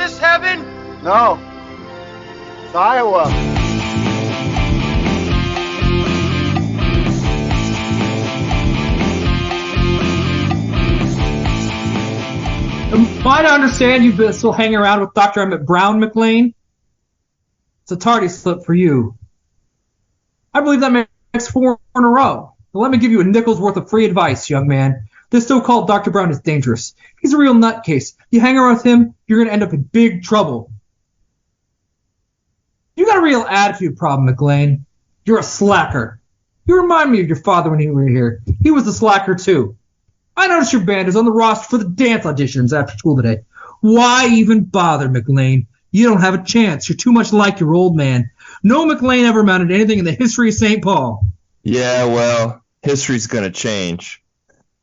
this heaven? No. It's Iowa. Am I to understand you've been still hanging around with Dr. Emmett Brown, McLean? It's a tardy slip for you. I believe that makes 4 in a row. Now let me give you a nickel's worth of free advice, young man. This so-called Dr. Brown is dangerous. He's a real nutcase. You hang around with him, you're going to end up in big trouble. You got a real attitude problem, McLean. You're a slacker. You remind me of your father when you were here. He was a slacker, too. I noticed your band is on the roster for the dance auditions after school today. Why even bother, McLean? You don't have a chance. You're too much like your old man. No McLean ever amounted to anything in the history of St. Paul. Yeah, well, history's going to change.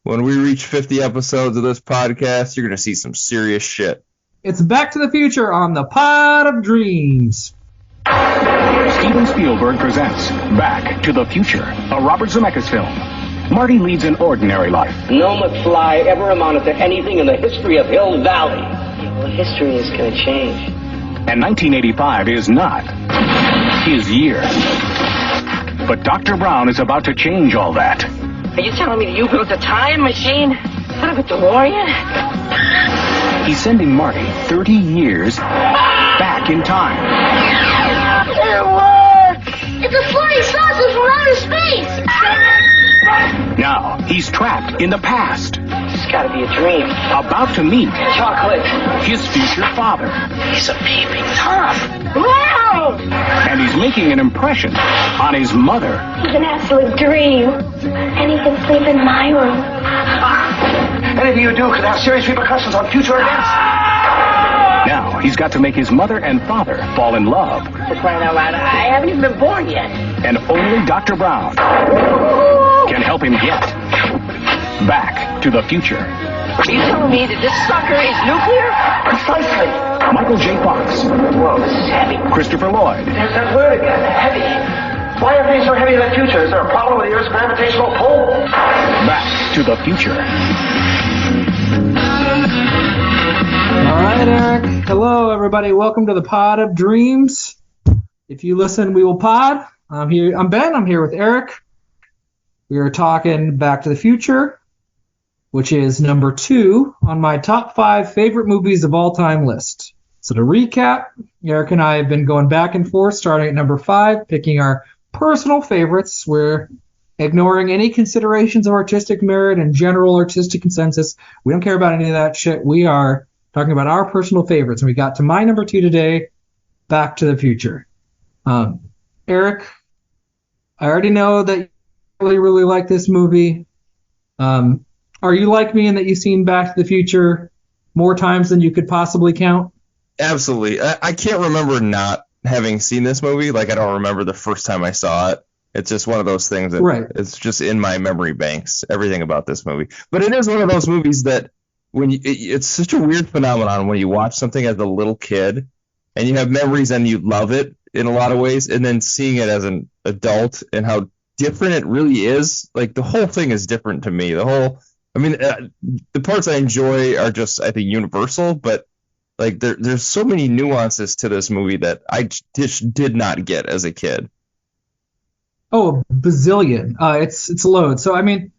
When we reach 50 episodes of this podcast, you're going to see some serious shit. It's Back to the Future on the Pod of Dreams. Steven Spielberg presents Back to the Future, a Robert Zemeckis film. Marty leads an ordinary life. No McFly ever amounted to anything in the history of Hill Valley. Well, history is going to change. And 1985 is not his year. But Dr. Brown is about to change all that. Are you telling me that you built a time machine out of a DeLorean? He's sending Marty 30 years back in time. It's a flying saucer from outer space! Now, he's trapped in the past. It's gotta be a dream. About to meet Chocolate. his future father. He's a peeping Tom. Wow! And he's making an impression on his mother. He's an absolute dream. And he can sleep in my room. Anything you do could have serious repercussions on future events. Now, he's got to make his mother and father fall in love. For crying out loud, I haven't even been born yet. And only Dr. Brown can help him get back to the future. Are you telling me that this sucker is nuclear? Precisely. Michael J. Fox. Whoa, this is heavy. Christopher Lloyd. There's that word again, heavy. Why are things so heavy in the future? Is there a problem with the Earth's gravitational pull? Back to the future. All right, Eric. Hello, everybody. Welcome to the Pod of Dreams. If you listen, we will pod. I'm Ben. I'm here with Eric. We are talking Back to the Future, which is number 2 on my top 5 favorite movies of all time list. So to recap, Eric and I have been going back and forth, starting at number 5, picking our personal favorites. We're ignoring any considerations of artistic merit and general artistic consensus. We don't care about any of that shit. We are talking about our personal favorites. And we got to my number 2 today, Back to the Future. Eric, I already know that you really, really like this movie. Are you like me in that you've seen Back to the Future more times than you could possibly count? Absolutely. I can't remember not having seen this movie. Like, I don't remember the first time I saw it. It's just one of those things that It's just in my memory banks, everything about this movie. But it is one of those movies that it's such a weird phenomenon when you watch something as a little kid and you have memories and you love it in a lot of ways, and then seeing it as an adult and how different it really is. Like, the whole thing is different to me. The parts I enjoy are just, I think, universal, but like there's so many nuances to this movie that I just did not get as a kid. Oh, a bazillion. It's loads. So, I mean,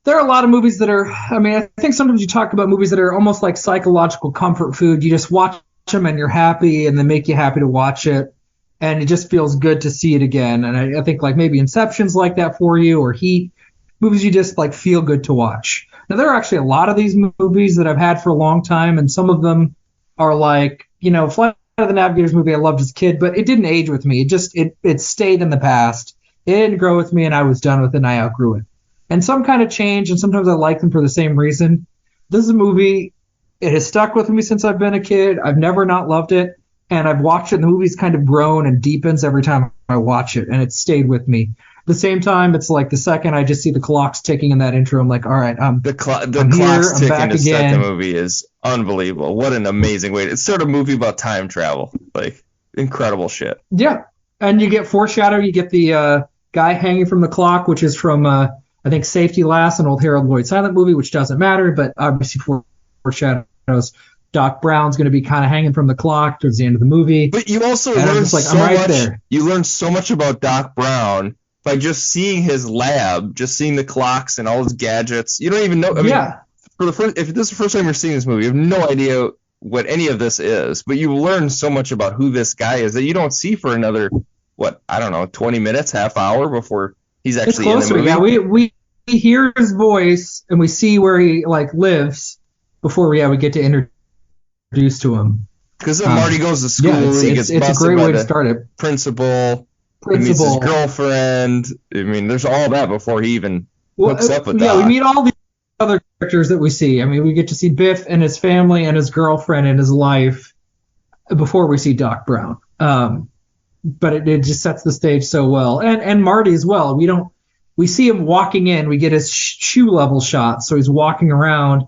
there are a lot of movies that are, I think sometimes you talk about movies that are almost like psychological comfort food. You just watch them and you're happy, and they make you happy to watch it. And it just feels good to see it again. And I think like maybe Inception's like that for you, or Heat. Movies you just like feel good to watch. Now, there are actually a lot of these movies that I've had for a long time, and some of them are like, Flight of the Navigators movie I loved as a kid, but it didn't age with me. It stayed in the past. It didn't grow with me, and I was done with it, and I outgrew it. And some kind of change, and sometimes I like them for the same reason. This is a movie, it has stuck with me since I've been a kid. I've never not loved it, and I've watched it, and the movie's kind of grown and deepens every time I watch it, and it's stayed with me. At the same time, it's like the second I just see the clocks ticking in that intro, I'm like, all right, the clocks ticking to start the movie is unbelievable. What an amazing way. It's sort of a movie about time travel. Like, incredible shit. Yeah. And you get foreshadowing. You get the guy hanging from the clock, which is from, I think, Safety Last, an old Harold Lloyd Silent movie, which doesn't matter, but obviously foreshadows Doc Brown's going to be kind of hanging from the clock towards the end of the movie. But you also learn You learn so much about Doc Brown by just seeing his lab, just seeing the clocks and all his gadgets. You don't even know. I mean, if this is the first time you're seeing this movie, you have no idea what any of this is. But you learn so much about who this guy is that you don't see for another, 20 minutes, half hour before he's actually in the movie. Yeah, we hear his voice and we see where he lives before we get to introduce to him. Because Marty goes to school, he gets busted a great by way the to start it. Principal. He meets his girlfriend. I mean, there's all that before he even hooks up with Doc. Yeah, we meet all the other characters that we see. I mean, we get to see Biff and his family and his girlfriend and his life before we see Doc Brown. But it just sets the stage so well. And Marty as well. We see him walking in. We get his shoe level shot. So he's walking around,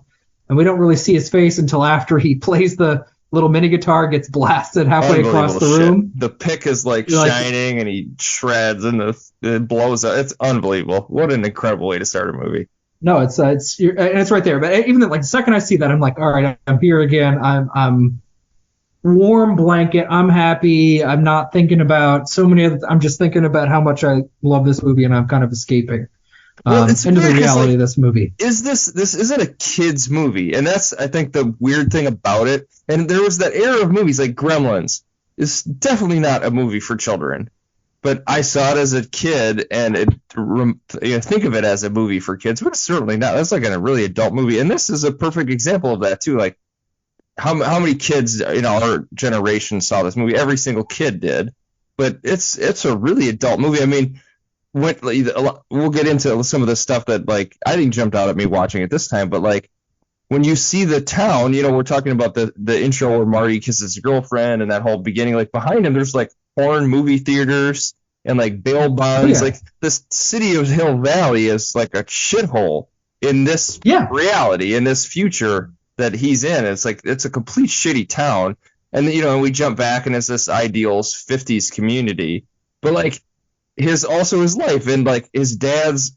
and we don't really see his face until after he plays the little mini guitar, gets blasted halfway across the room. The pick is shining, and he shreds, and it blows up. It's unbelievable. What an incredible way to start a movie. No, it's right there. But even the second I see that, I'm like, all right, I'm here again. I'm warm blanket. I'm happy. I'm not thinking about so many other. I'm just thinking about how much I love this movie, and I'm kind of escaping into the reality of this movie. This isn't a kid's movie, and that's, I think, the weird thing about it. And there was that era of movies like Gremlins. It's definitely not a movie for children, but I saw it as a kid, and think of it as a movie for kids, but it's certainly not. That's like a really adult movie, and this is a perfect example of that too. Like how many kids in our generation saw this movie? Every single kid did, but it's a really adult movie. I mean, we'll get into some of the stuff that I think jumped out at me watching it this time, but when you see the town, we're talking about the intro where Marty kisses his girlfriend and that whole beginning, behind him there's porn movie theaters and bail bonds. This city of Hill Valley is like a shithole in this reality, in this future that he's in. It's it's a complete shitty town, and we jump back and it's this ideal 50s community, but his life, and his dad's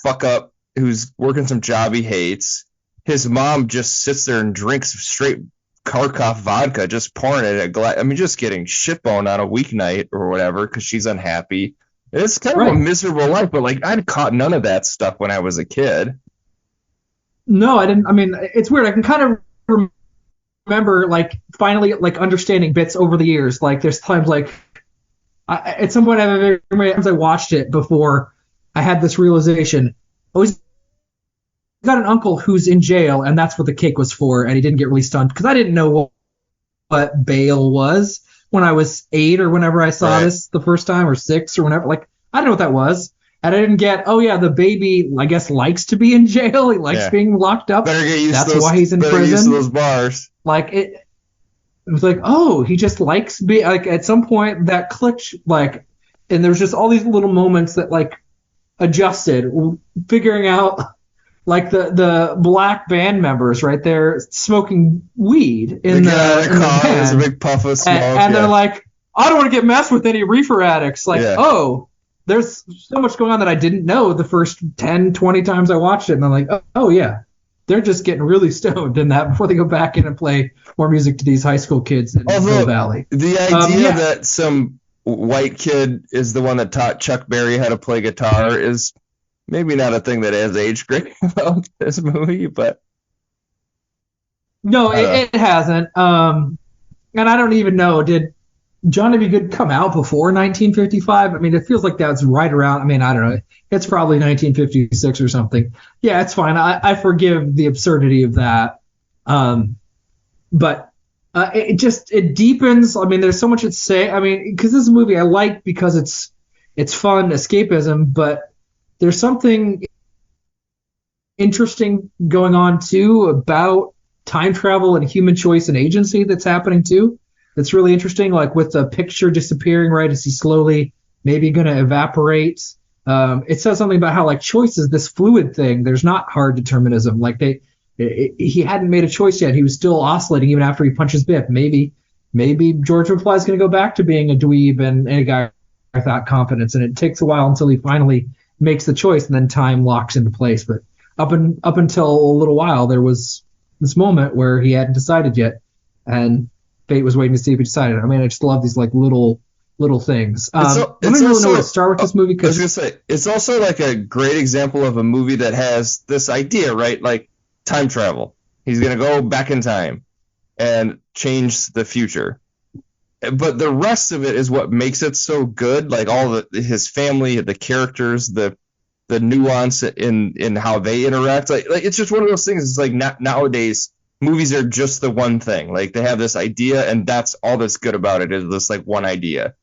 fuck up who's working some job he hates. His mom just sits there and drinks straight Kharkov vodka, just pouring it at a glass. I mean, just getting shitboned on a weeknight or whatever because she's unhappy. It's kind of a miserable life, but I'd caught none of that stuff when I was a kid. No, I didn't. I mean, it's weird. I can kind of remember finally understanding bits over the years. There's times at some point I watched it before I had this realization. He's got an uncle who's in jail, and that's what the cake was for, and he didn't get released on, because I didn't know what bail was when I was 8 or whenever I saw this the first time, or 6 or whenever. I didn't know what that was, and I didn't get, the baby, I guess, likes to be in jail. He likes being locked up. Better get used that's to those, why he's in prison. Used to those bars. It was he just likes being, at some point that clicked, and there's just all these little moments that adjusted, figuring out the black band members right there smoking weed in the car. There's a big puff of smoke, and they're I don't want to get messed with any reefer addicts. There's so much going on that I didn't know the first 10, 20 times I watched it, and I'm oh yeah, they're just getting really stoned in that before they go back in and play more music to these high school kids in Hill Valley. The idea that some white kid is the one that taught Chuck Berry how to play guitar is maybe not a thing that has aged great about this movie, but no, it hasn't. And I don't even know, did Johnny Be Good come out before 1955? I mean, it feels like that's right around. I mean, I don't know. It's probably 1956 or something. Yeah, it's fine. I forgive the absurdity of that. But it deepens. I mean, there's so much at stake. I mean, because this is a movie I like because it's fun escapism, but there's something interesting going on too about time travel and human choice and agency that's happening too. That's really interesting, with the picture disappearing right as he's slowly maybe going to evaporate. It says something about how choice is this fluid thing. There's not hard determinism. He hadn't made a choice yet. He was still oscillating even after he punches Biff. Maybe George McFly is going to go back to being a dweeb and a guy without confidence, and it takes a while until he finally makes the choice, and then time locks into place. But up until a little while, there was this moment where he hadn't decided yet. and fate was waiting to see if he decided. I mean, I just love these like little things. I don't really know where to start with this movie, because I was gonna say it's also like a great example of a movie that has this idea, right? Like time travel. He's gonna go back in time and change the future, but the rest of it is what makes it so good. Like all his family, the characters, the nuance in how they interact. Like it's just one of those things. It's like nowadays movies are just the one thing. Like they have this idea, and that's all that's good about it, is this like one idea.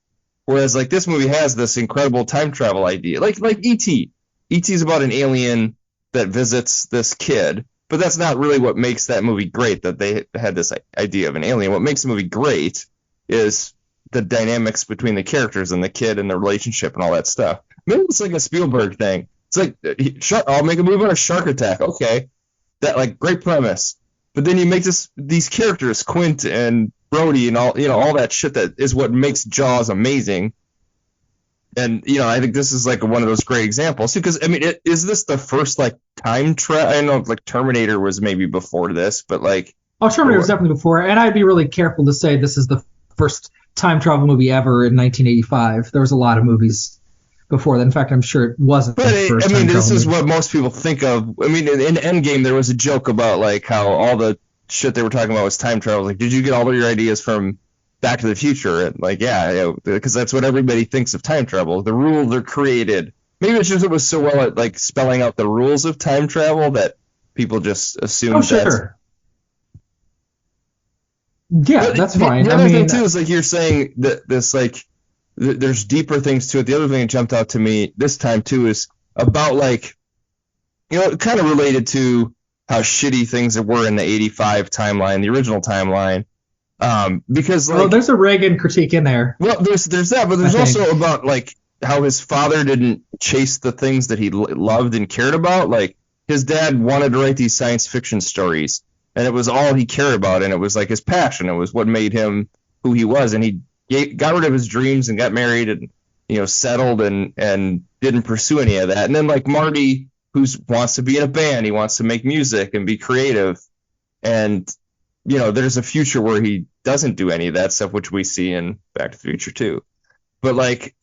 Whereas like this movie has this incredible time travel idea, like E.T. E.T. is about an alien that visits this kid, but that's not really what makes that movie great. That they had this idea of an alien. What makes the movie great is the dynamics between the characters and the kid and the relationship and all that stuff. Maybe it's like a Spielberg thing. It's like I'll make a movie on a shark attack. Okay, that like great premise, but then you make these characters, Quint and Brody and all that shit that is what makes Jaws amazing. And I think this is like one of those great examples, because I mean, is this the first like time travel? I know like Terminator was maybe before this, but like Terminator was definitely before, and I'd be really careful to say this is the first time travel movie ever in 1985. There was a lot of movies before that. In fact, I'm sure it wasn't. But this is what most people think of. I mean, in Endgame there was a joke about like how all the shit they were talking about was time travel. Like, did you get all of your ideas from Back to the Future? And like, yeah, because that's what everybody thinks of time travel. The rules are created. Maybe it's just it was so well at like spelling out the rules of time travel that people just assumed. Oh, sure. Yeah, that's fine. The other thing too is like you're saying that this like there's deeper things to it. The other thing that jumped out to me this time too is about like kind of related to how shitty things were in the 85 timeline, the original timeline. Because like, there's a Reagan critique in there. Well, there's that, but there's also about like how his father didn't chase the things that he loved and cared about. Like his dad wanted to write these science fiction stories, and it was all he cared about, and it was like his passion. It was what made him who he was, and he got rid of his dreams and got married and settled and didn't pursue any of that. And then like Marty, who wants to be in a band, he wants to make music and be creative, and there's a future where he doesn't do any of that stuff, which we see in Back to the Future too. But like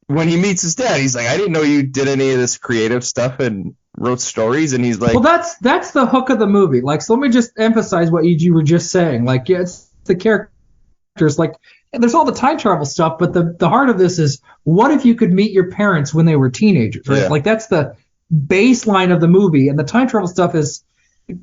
when he meets his dad, he's like, I didn't know you did any of this creative stuff and wrote stories. And he's like, well, that's the hook of the movie. Like, so let me just emphasize what you were just saying. Like, yeah, it's the characters. Like, and there's all the time travel stuff, but the heart of this is, what if you could meet your parents when they were teenagers, right? Yeah. Like, that's the baseline of the movie, and the time travel stuff is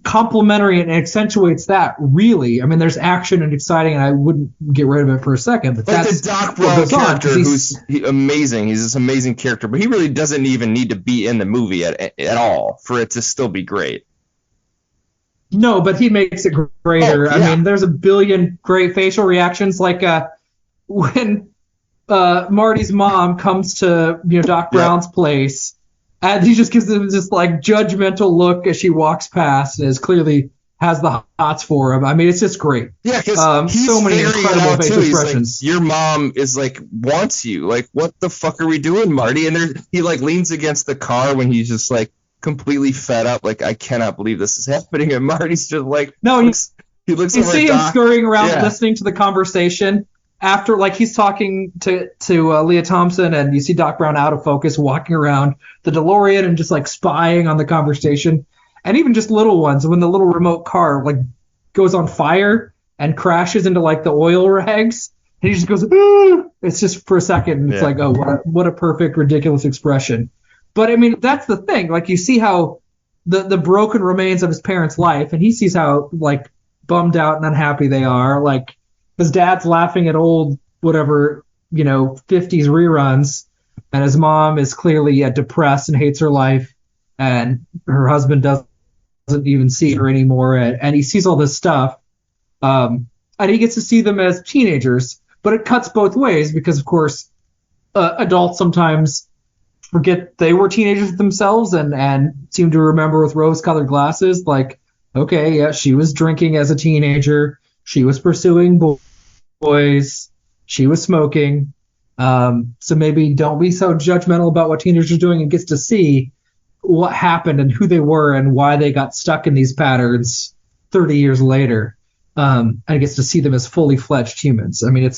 complementary and accentuates that, really. I mean, there's action and exciting, and I wouldn't get rid of it for a second. But like the Doc Brown character, who's amazing. He's this amazing character, but he really doesn't even need to be in the movie at all for it to still be great. No, but he makes it greater. Oh, yeah. I mean, there's a billion great facial reactions, like when Marty's mom comes to Doc Brown's place. And he just gives them this like judgmental look as she walks past, and clearly has the hots for him. I mean, it's just great. Yeah, because he's so many incredible facial expressions. Like, your mom is like wants you. Like, what the fuck are we doing, Marty? And he like leans against the car when he's just like completely fed up. Like, I cannot believe this is happening. And Marty's just like, no, he looks. You see him scurrying around, listening to the conversation. After, like, he's talking to Leah Thompson, and you see Doc Brown out of focus, walking around the DeLorean and just like spying on the conversation, and even just little ones, when the little remote car like goes on fire and crashes into like the oil rags, and he just goes, ah! It's just for a second, and it's like, oh, what a perfect, ridiculous expression. But I mean, that's the thing. Like, you see how the broken remains of his parents' life, and he sees how like bummed out and unhappy they are, like. His dad's laughing at old, 50s reruns, and his mom is clearly depressed and hates her life, and her husband doesn't even see her anymore, and he sees all this stuff, and he gets to see them as teenagers, but it cuts both ways, because, of course, adults sometimes forget they were teenagers themselves and seem to remember with rose-colored glasses, like, okay, yeah, she was drinking as a teenager, she was pursuing boys, she was smoking, so maybe don't be so judgmental about what teenagers are doing, and gets to see what happened and who they were and why they got stuck in these patterns 30 years later. and he gets to see them as fully fledged humans. I mean,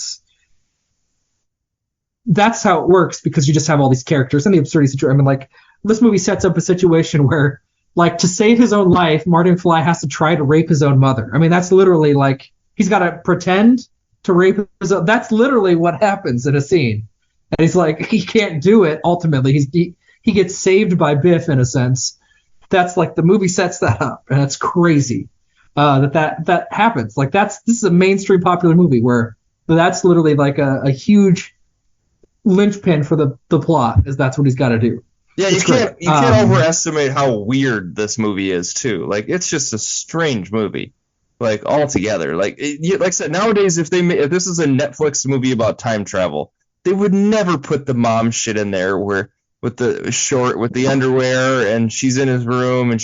that's how it works, because you just have all these characters and the absurdity situation. I mean, like, this movie sets up a situation where, like, to save his own life, Marty McFly has to try to rape his own mother. I mean, that's literally, like, he's got to pretend to rape his own. That's literally what happens in a scene. And he's like, he can't do it. Ultimately, he gets saved by Biff, in a sense. That's like, the movie sets that up, and it's crazy that happens. Like, this is a mainstream popular movie where that's literally like a huge linchpin for the plot, is that's what he's got to do. Yeah, you can't overestimate how weird this movie is too. Like, it's just a strange movie, like, altogether. Like like I said, nowadays if this is a Netflix movie about time travel, they would never put the mom shit in there where with the underwear and she's in his room and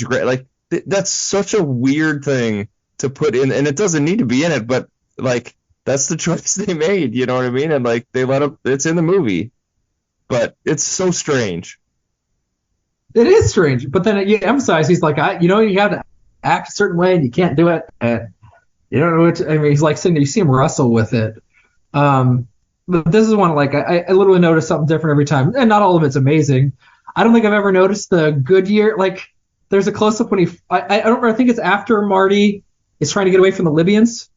that's such a weird thing to put in, and it doesn't need to be in it, but like, that's the choice they made, you know what I mean? And like, they let it's in the movie, but it's so strange. It is strange, but then you emphasize, he's like, you have to act a certain way and you can't do it, and you don't know what I mean, he's like sitting there, you see him wrestle with it. But this is one, like, I literally notice something different every time, and not all of it's amazing. I don't think I've ever noticed the Goodyear, like, there's a close-up when I don't remember, I think it's after Marty is trying to get away from the Libyans,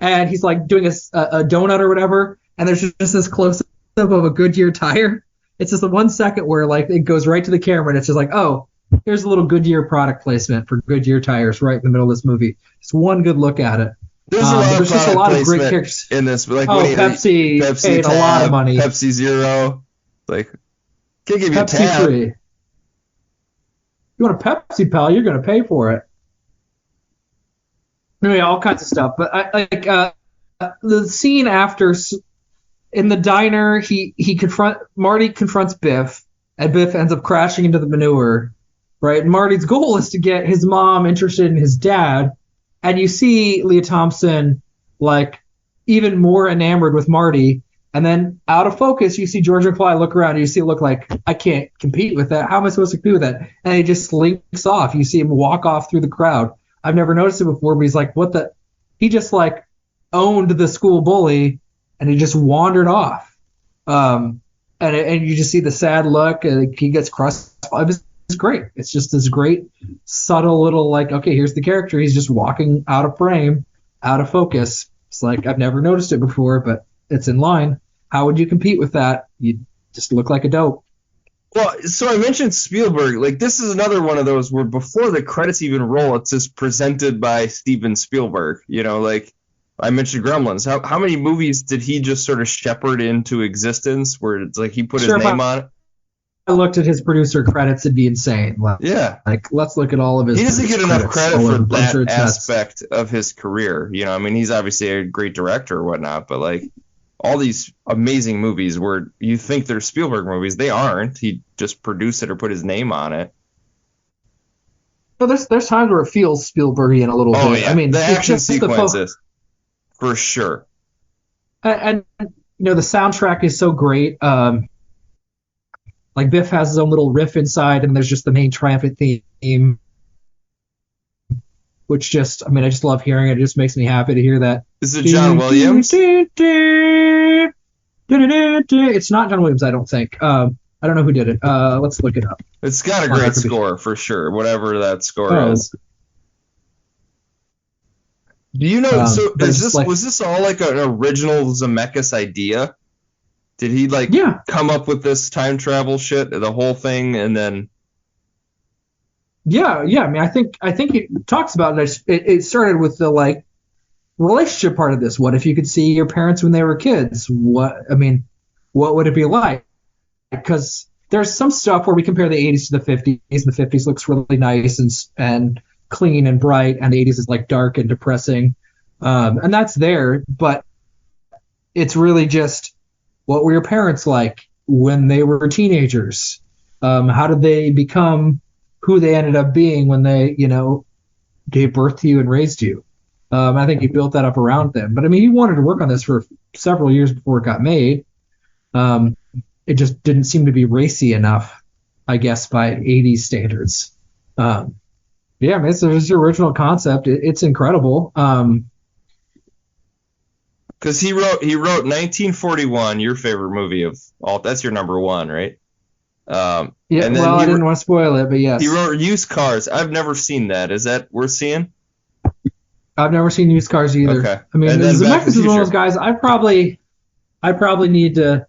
and he's like doing a donut or whatever, and there's just this close-up of a Goodyear tire. It's just the 1 second where, like, it goes right to the camera, and it's just like, oh, here's a little Goodyear product placement for Goodyear tires right in the middle of this movie. Just one good look at it. There's just a lot of great characters in this. Like, Pepsi paid tab, a lot of money. Pepsi Zero, like, can't give you Pepsi a tab. free. You want a Pepsi, pal? You're gonna pay for it. Anyway, all kinds of stuff. But the scene after, in the diner, Marty confronts Biff, and Biff ends up crashing into the manure. Right, and Marty's goal is to get his mom interested in his dad. And you see Lea Thompson, like, even more enamored with Marty. And then out of focus, you see George McFly look around, and you see it look like, I can't compete with that. How am I supposed to compete with that? And he just slinks off. You see him walk off through the crowd. I've never noticed it before, but he's like, what the? He just, like, owned the school bully, and he just wandered off. And you just see the sad look, and he gets crushed. It's great. It's just this great, subtle little, like, okay, here's the character. He's just walking out of frame, out of focus. It's like, I've never noticed it before, but it's in line. How would you compete with that? You just look like a dope. Well, so I mentioned Spielberg. Like, this is another one of those where before the credits even roll, it's just presented by Steven Spielberg. You know, like, I mentioned Gremlins. How many movies did he just sort of shepherd into existence where it's like he put his name on it? I looked at his producer credits, it'd be insane. Like, yeah. Like, let's look at all of his. He doesn't get enough credit for that aspect of his career. You know, I mean, he's obviously a great director or whatnot, but like all these amazing movies where you think they're Spielberg movies, they aren't. He just produced it or put his name on it. But there's times where it feels Spielbergian a little bit. Yeah. I mean, the action sequences, for sure. And you know, the soundtrack is so great. Like, Biff has his own little riff inside, and there's just the main triumphant theme, which just, I mean, I just love hearing it. It just makes me happy to hear that. Is it John Williams? It's not John Williams, I don't think. I don't know who did it. Let's look it up. It's got a great score, for sure, whatever that score is. Do you know, so was this all like an original Zemeckis idea? Did he come up with this time travel shit, the whole thing, and then? Yeah. I mean, I think he talks about it. It started with the relationship part of this. What if you could see your parents when they were kids? What would it be like? Because there's some stuff where we compare the 80s to the 50s. The 50s looks really nice and clean and bright, and the 80s is like dark and depressing. And that's there, but it's really just, what were your parents like when they were teenagers? How did they become who they ended up being when they, gave birth to you and raised you? I think he built that up around them. But I mean, he wanted to work on this for several years before it got made. It just didn't seem to be racy enough, I guess, by 80s standards. Yeah, I mean, it's his original concept. It's incredible. because he wrote 1941, your favorite movie of all. That's your number one, right? Yeah. And well, I didn't want to spoil it, but yes. He wrote Used Cars. I've never seen that. Is that worth seeing? I've never seen Used Cars either. Okay. I mean, Zemeckis is one of those guys. I probably need to.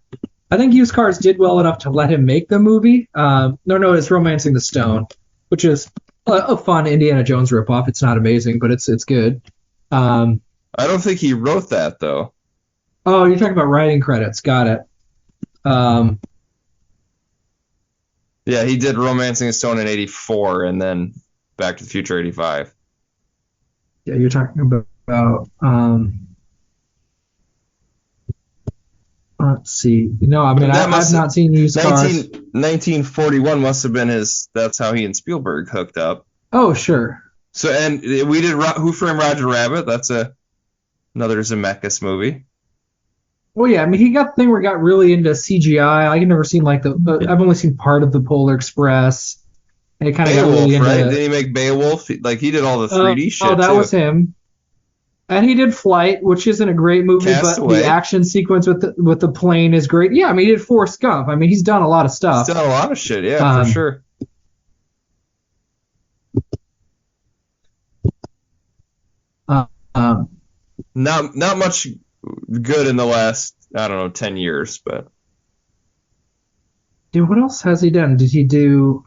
I think Used Cars did well enough to let him make the movie. No, it's Romancing the Stone, which is a fun Indiana Jones ripoff. It's not amazing, but it's good. I don't think he wrote that though. Oh, you're talking about writing credits. Got it. Yeah, he did Romancing the Stone in 1984, and then Back to the Future 1985. Yeah, you're talking about. Let's see. No, I mean, I've not seen Used Cars. 1941 must have been his. That's how he and Spielberg hooked up. Oh, sure. So, and we did Who Framed Roger Rabbit. That's another Zemeckis movie. Well, yeah, I mean, he got the thing where he got really into CGI. I've never seen I've only seen part of the Polar Express. And he kind of got really into. Right? Did he make Beowulf? Like he did all the 3D shit. Oh, that was him. And he did Flight, which isn't a great movie, Castaway. But the action sequence with the plane is great. Yeah, I mean, he did Forrest Gump. I mean, he's done a lot of stuff. He's done a lot of shit, yeah, for sure. Not much good in the last, 10 years, but. Dude, what else has he done? Did he do?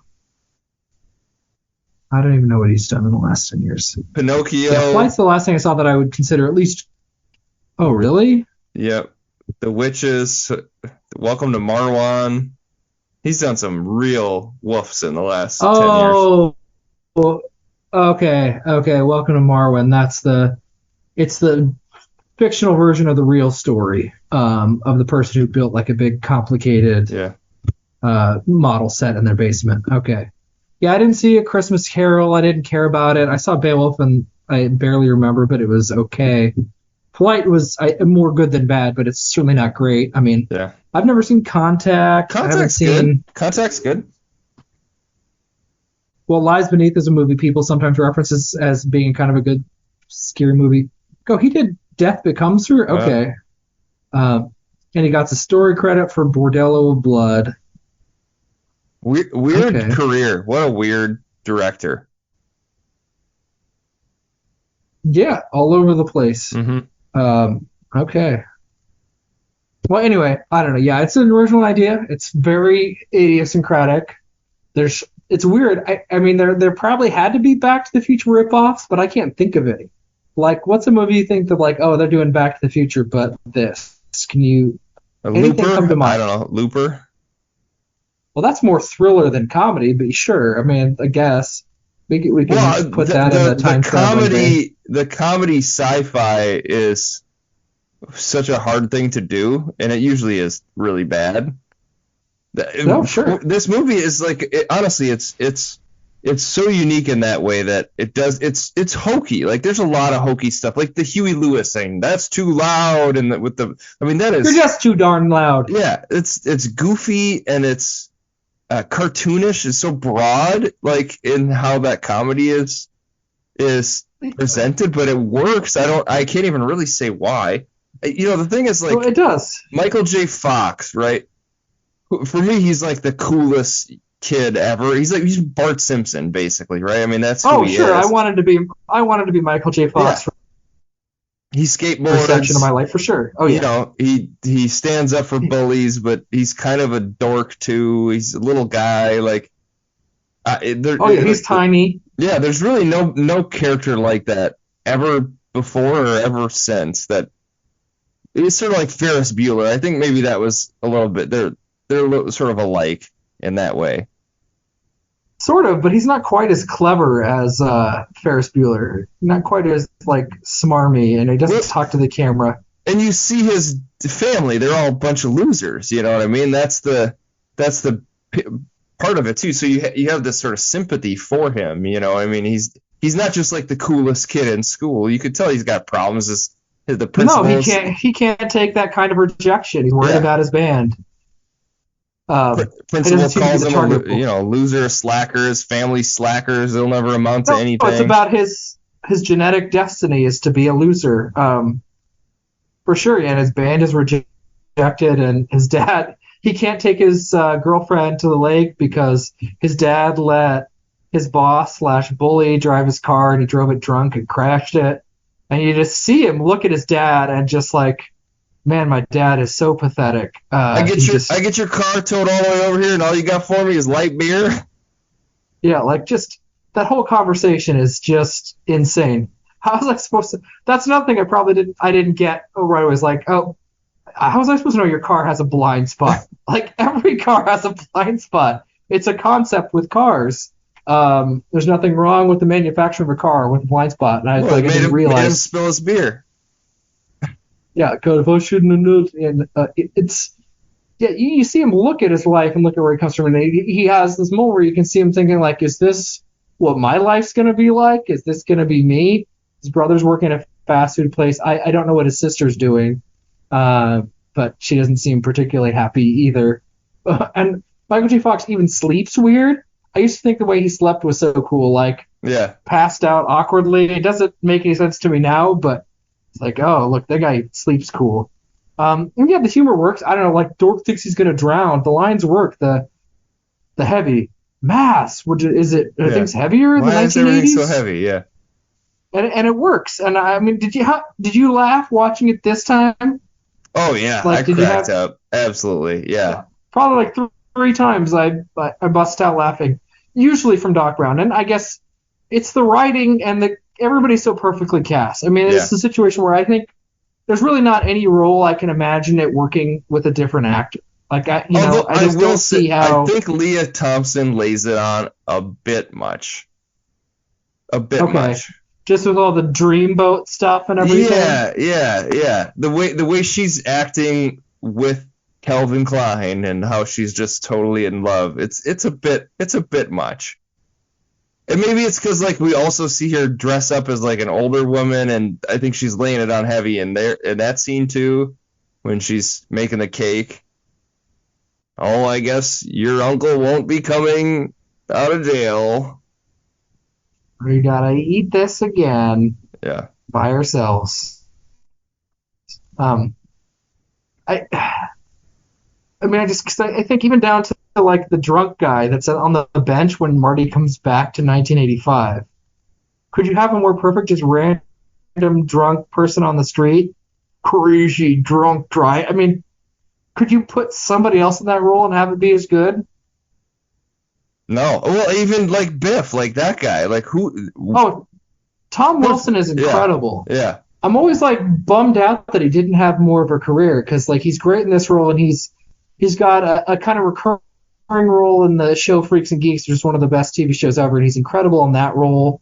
I don't even know what he's done in the last 10 years. Pinocchio. Yeah, Flight's the last thing I saw that I would consider at least. Oh, really? Yep. The Witches. Welcome to Marwan. He's done some real woofs in the last 10 years. Oh, okay. Welcome to Marwan. It's the fictional version of the real story of the person who built like a big complicated model set in their basement. Okay. Yeah, I didn't see A Christmas Carol. I didn't care about it. I saw Beowulf, and I barely remember, but it was okay. Flight was more good than bad, but it's certainly not great. I mean, I've never seen Contact. Contact's good. Contact's good. Well, Lies Beneath is a movie people sometimes reference as being kind of a good, scary movie. He did Death Becomes Her? Okay. And he got the story credit for Bordello of Blood. Weird career. What a weird director. Yeah, all over the place. Mm-hmm. Okay. Well, anyway, I don't know. Yeah, it's an original idea. It's very idiosyncratic. It's weird. I mean, there probably had to be Back to the Future ripoffs, but I can't think of any. Like, what's a movie you think that they're doing Back to the Future, but this? Can you? Anything come to mind? I don't know. Looper. Well, that's more thriller than comedy, but sure. I mean, I guess we can put that in the time travel. The comedy sci-fi is such a hard thing to do, and it usually is really bad. No, sure. This movie is honestly, it's so unique in that way that it's hokey. Like there's a lot of hokey stuff, like the Huey Lewis thing. That's too loud, and that is. You're just too darn loud. Yeah, it's goofy and it's. Cartoonish is so broad, like in how that comedy is presented, but it works. I can't even really say why. The thing is, like, well, it does. Michael J. Fox, right? For me, he's like the coolest kid ever. He's Bart Simpson, basically, right? I mean, that's who he is. I wanted to be Michael J. Fox. Yeah. He skateboards. Section of my life for sure. Oh yeah. He stands up for bullies, but he's kind of a dork too. He's a little guy, like. He's tiny. Yeah, there's really no character like that ever before or ever since. That it's sort of like Ferris Bueller. I think maybe that was a little bit. They're sort of alike in that way. Sort of, but he's not quite as clever as Ferris Bueller. Not quite as smarmy, and he doesn't talk to the camera. And you see his family; they're all a bunch of losers. You know what I mean? That's the part of it too. So you have this sort of sympathy for him. You know, I mean, he's not just like the coolest kid in school. You could tell he's got problems. The principals. No, he can't take that kind of rejection. He's worried about his band. Principal calls him a loser, slacker, his family slackers. They'll never amount to anything. It's about his genetic destiny is to be a loser. For sure, and his band is rejected, and his dad, he can't take his girlfriend to the lake because his dad let his boss/bully drive his car, and he drove it drunk and crashed it. And you just see him look at his dad and just like, man, my dad is so pathetic. I get your car towed all the way over here, and all you got for me is light beer. Yeah, like just that whole conversation is just insane. How was I supposed to? That's nothing I didn't get right away. It's like, oh, how was I supposed to know your car has a blind spot? Like every car has a blind spot. It's a concept with cars. There's nothing wrong with the manufacture of a car with a blind spot. And I didn't realize. Made him spill his beer. Yeah, God, if I shouldn't have known. And it's. Yeah, you see him look at his life and look at where he comes from, and he has this moment where you can see him thinking, like, is this what my life's going to be like? Is this going to be me? His brother's working at a fast food place. I don't know what his sister's doing, but she doesn't seem particularly happy either. And Michael J. Fox even sleeps weird. I used to think the way he slept was so cool, like passed out awkwardly. It doesn't make any sense to me now, but it's like, oh, look, that guy sleeps cool. And yeah, the humor works. I don't know, like Dork thinks he's gonna drown. The lines work. The heavy mass. Is it? Are things heavier in the 1980s? Why is everything so heavy? Yeah. And it works. And I mean, did you laugh watching it this time? Oh yeah, like, I cracked up. Absolutely, yeah. Probably like three times I bust out laughing. Usually from Doc Brown, and I guess it's the writing and everybody's so perfectly cast. I mean, it's a situation where I think there's really not any role I can imagine it working with a different actor. Like I just don't see how. I think Leah Thompson lays it on a bit much. A bit much. Just with all the dreamboat stuff and everything. Yeah. The way she's acting with Calvin Klein and how she's just totally in love. It's a bit much. And maybe it's because like we also see her dress up as like an older woman, and I think she's laying it on heavy in that scene too, when she's making the cake. Oh, I guess your uncle won't be coming out of jail. We gotta eat this again. Yeah. By ourselves. I think even down to like the drunk guy that's on the bench when Marty comes back to 1985. Could you have a more perfect, just random drunk person on the street? Crazy, drunk, dry. I mean, could you put somebody else in that role and have it be as good? No. Well, even like Biff, like that guy, like who? Oh, Tom Wilson is incredible. Yeah. I'm always like bummed out that he didn't have more of a career, because like he's great in this role, and he's got a kind of recurring role in the show Freaks and Geeks, which is one of the best TV shows ever, and he's incredible in that role.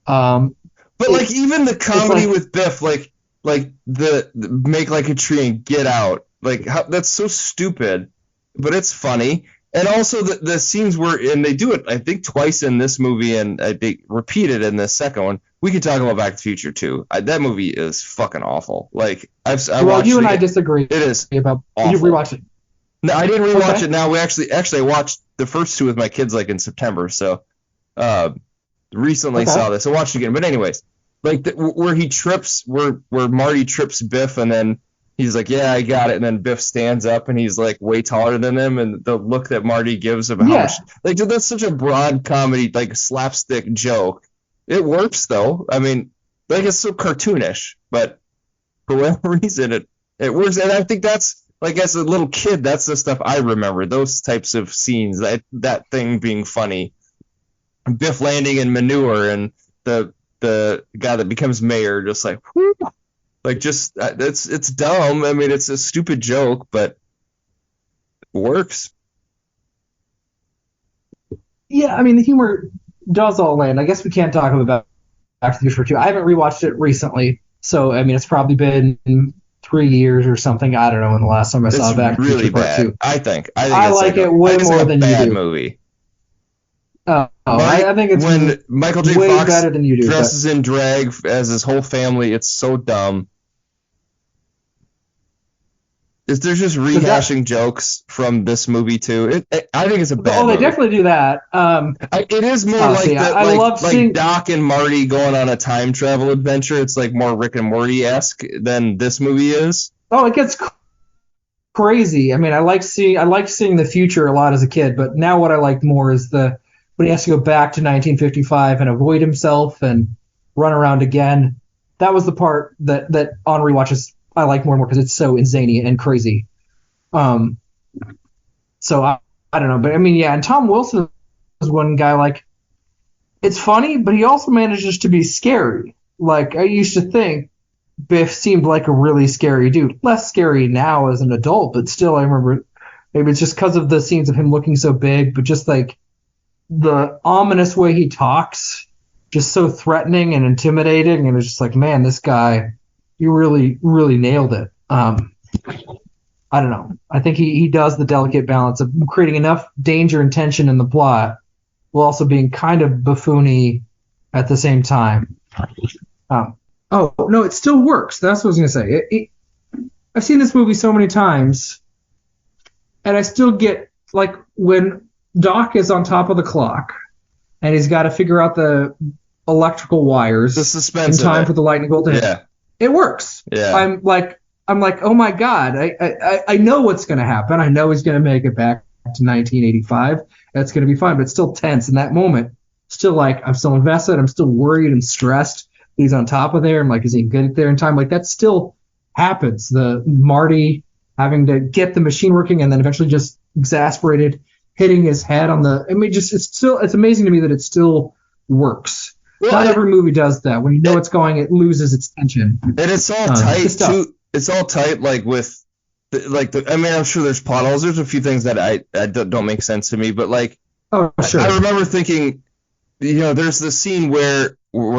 But like even the comedy with Biff, like the Make Like a Tree and Get Out, like that's so stupid, but it's funny. And also the scenes and they do it, I think, twice in this movie, and they repeat it in the second one. We could talk about Back to the Future too. That movie is fucking awful. Like I watched you and I disagree. It is about awful. You rewatched it. No, I didn't rewatch it. Now we actually I watched the first two with my kids like in September. So recently saw this. I watched it again. But anyways, like where he trips, where Marty trips Biff, and then he's like, "Yeah, I got it." And then Biff stands up, and he's like way taller than him, and the look that Marty gives of how much, like, dude, that's such a broad comedy, like slapstick joke. It works though. I mean, like it's so cartoonish, but for whatever reason, it works. And I think that's like as a little kid, that's the stuff I remember. Those types of scenes, that thing being funny, Biff landing in manure, and the guy that becomes mayor just like, whoo. Like, just it's dumb. I mean, it's a stupid joke, but it works. Yeah, I mean, the humor does all land. I guess we can't talk about Back to the Future 2. I haven't rewatched it recently, so I mean, it's probably been 3 years or something. I don't know when the last time I saw Back to the Future Part 2. I think I like it way more than you do. Movie. I think it's when Michael J. way Fox better than you do, dresses in drag as his whole family. It's so dumb. They're just rehashing jokes from this movie too. I think it's a bad. Oh, they movie. Definitely do that. It is more like Doc and Marty going on a time travel adventure. It's like more Rick and Morty-esque than this movie is. Oh, it gets crazy. I mean, I like seeing the future a lot as a kid, but now what I like more is when he has to go back to 1955 and avoid himself and run around again. That was the part that on rewatches I like more and more because it's so insane and crazy. So I don't know, but I mean, yeah, and Tom Wilson is one guy, like, it's funny, but he also manages to be scary. Like, I used to think Biff seemed like a really scary dude. Less scary now as an adult, but still, I remember, maybe it's just because of the scenes of him looking so big, but just like the ominous way he talks, just so threatening and intimidating, and it's just like, man, this guy, you really, really nailed it. I don't know. I think he does the delicate balance of creating enough danger and tension in the plot while also being kind of buffoony at the same time. Oh, no, it still works. That's what I was going to say. I've seen this movie so many times, and I still get, like, when Doc is on top of the clock, and he's got to figure out the electrical wires the suspense in time for the lightning bolt to hit. Yeah. It works. Yeah. I'm like, oh my God, I know what's going to happen. I know he's going to make it back to 1985. That's going to be fine, but it's still tense in that moment. Still, like, I'm still invested. I'm still worried and stressed. He's on top of there. I'm like, is he going to get there in time? Like, that still happens. The Marty having to get the machine working and then eventually just exasperated, hitting his head on the. I mean, just it's amazing to me that it still works. Well, not every movie does that. When you know it's going, it loses its tension. And it's all tight too. It's all tight, like with, I mean, I'm sure there's plot holes. There's a few things that I don't make sense to me, but like, oh sure. I remember thinking, there's the scene where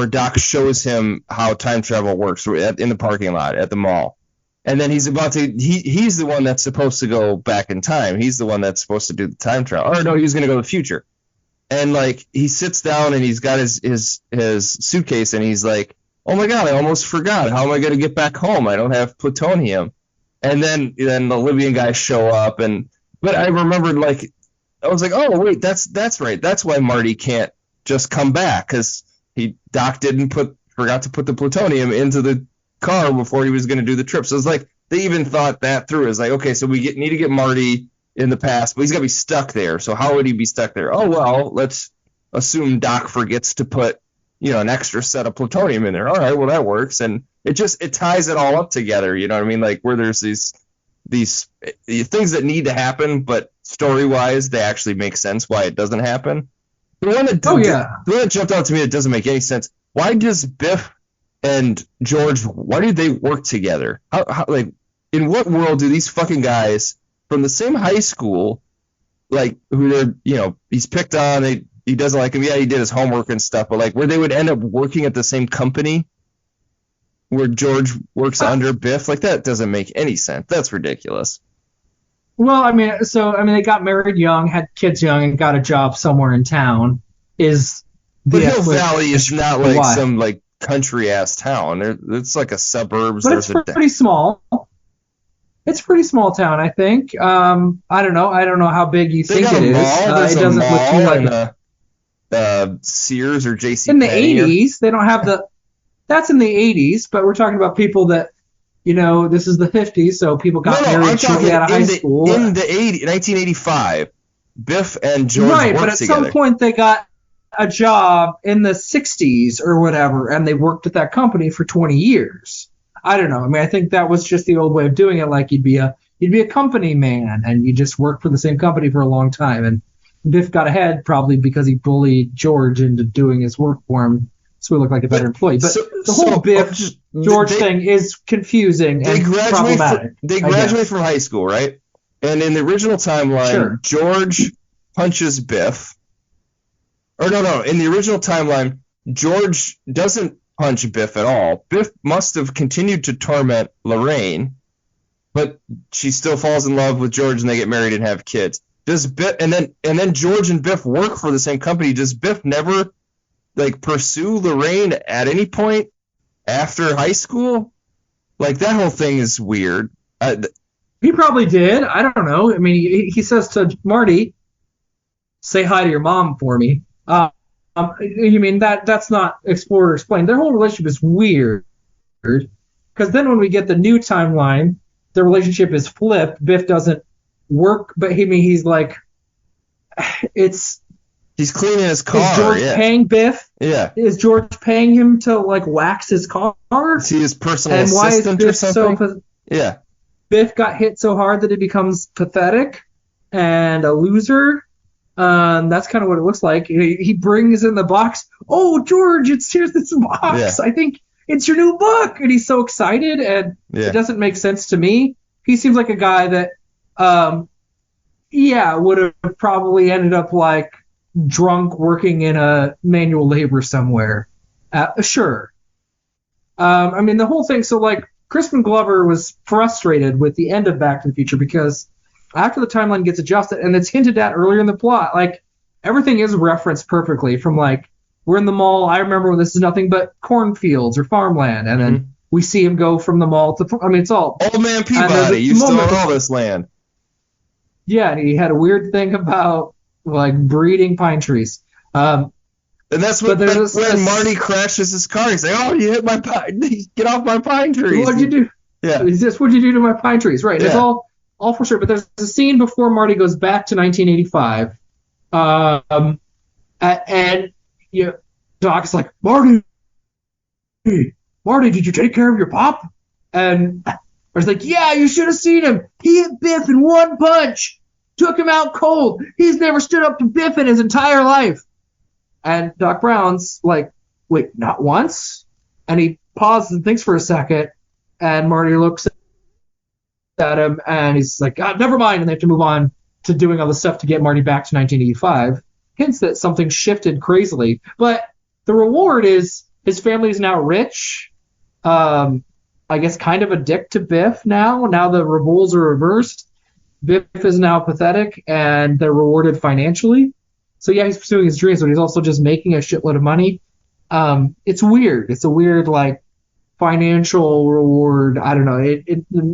Doc shows him how time travel works in the parking lot at the mall, and then he's about to. He's the one that's supposed to go back in time. He's the one that's supposed to do the time travel. Or no, he was going to go to the future. And like he sits down and he's got his suitcase and he's like, oh my God, I almost forgot. How am I going to get back home? I don't have plutonium. And then the Libyan guys show up but I remembered, like, I was like, oh wait, that's right. That's why Marty can't just come back, because Doc forgot to put the plutonium into the car before he was going to do the trip. So it's like they even thought that through. It's like, okay, so we need to get Marty in the past, but he's got to be stuck there. So how would he be stuck there? Oh, well, let's assume Doc forgets to put, an extra set of plutonium in there. All right, well, that works. And it ties it all up together. You know what I mean? Like, where there's these things that need to happen, but story-wise, they actually make sense why it doesn't happen. The one that jumped out to me that doesn't make any sense. Why does Biff and George, why do they work together? How like, in what world do these fucking guys from the same high school, like, who they're, he's picked on, he doesn't like him, he did his homework and stuff, but like, where they would end up working at the same company where George works under Biff, like, that doesn't make any sense. That's ridiculous. Well, I mean, they got married young, had kids young, and got a job somewhere in town. But Hill Valley is not like some like country ass town. It's like a suburbs. But it's pretty small. It's a pretty small town, I think. I don't know how big you think it is. It doesn't look too like Sears or JC in the 80s. They don't have the. That's in the 80s, but we're talking about people that, this is the 50s, so people got married shortly out of high school. In the 1985, Biff and George worked together. Right, but at some point they got a job in the 60s or whatever, and they worked at that company for 20 years. I don't know. I mean, I think that was just the old way of doing it. Like, you'd be a company man, and you just work for the same company for a long time. And Biff got ahead probably because he bullied George into doing his work for him, so he looked like a better employee. But the whole Biff George thing is confusing and problematic. They graduate from high school, right? And in the original timeline, George punches Biff. Or no. In the original timeline, George doesn't punch Biff at all. Biff must have continued to torment Lorraine, but she still falls in love with George and they get married and have kids. Does Biff and then George and Biff work for the same company? Does Biff never pursue Lorraine at any point after high school? Like, that whole thing is weird. He probably did. I don't know. I mean, he says to Marty, "Say hi to your mom for me." You mean that's not explored or explained. Their whole relationship is weird. Because then when we get the new timeline, the relationship is flipped. Biff doesn't work, but he's like, he's cleaning his car. Is George paying Biff? Yeah. Is George paying him to like wax his car? Is he his personal assistant or something? Yeah. Biff got hit so hard that he becomes pathetic and a loser. That's kind of what it looks like. He brings in the box. "Oh, George, here's this box. Yeah. I think it's your new book." And he's so excited, and it doesn't make sense to me. He seems like a guy that, would have probably ended up like drunk working in a manual labor somewhere. Sure. I mean, the whole thing. So like, Crispin Glover was frustrated with the end of Back to the Future because after the timeline gets adjusted, and it's hinted at earlier in the plot, like everything is referenced perfectly from like, we're in the mall. I remember when this is nothing but cornfields or farmland. And then we see him go from the mall to, it's all Old Man Peabody used to own all this land. Yeah. And he had a weird thing about like breeding pine trees. And that's when Marty crashes his car. He's like, "Oh, you hit my pine. Get off my pine trees." What'd you do? Yeah. What'd you do to my pine trees? Right. Yeah. It's all for sure. But there's a scene before Marty goes back to 1985. And Doc's like, Marty, did you take care of your pop? And I was like, "Yeah, you should have seen him. He hit Biff in one punch. Took him out cold. He's never stood up to Biff in his entire life." And Doc Brown's like, "Wait, not once?" And he pauses and thinks for a second, and Marty looks at him, and he's like, "Never mind," and they have to move on to doing all the stuff to get Marty back to 1985. Hints that something shifted crazily. But the reward is his family is now rich. I guess kind of a dick to Biff now. Now the roles are reversed. Biff is now pathetic, and they're rewarded financially. So yeah, he's pursuing his dreams, but he's also just making a shitload of money. It's weird. It's a weird like financial reward. I don't know.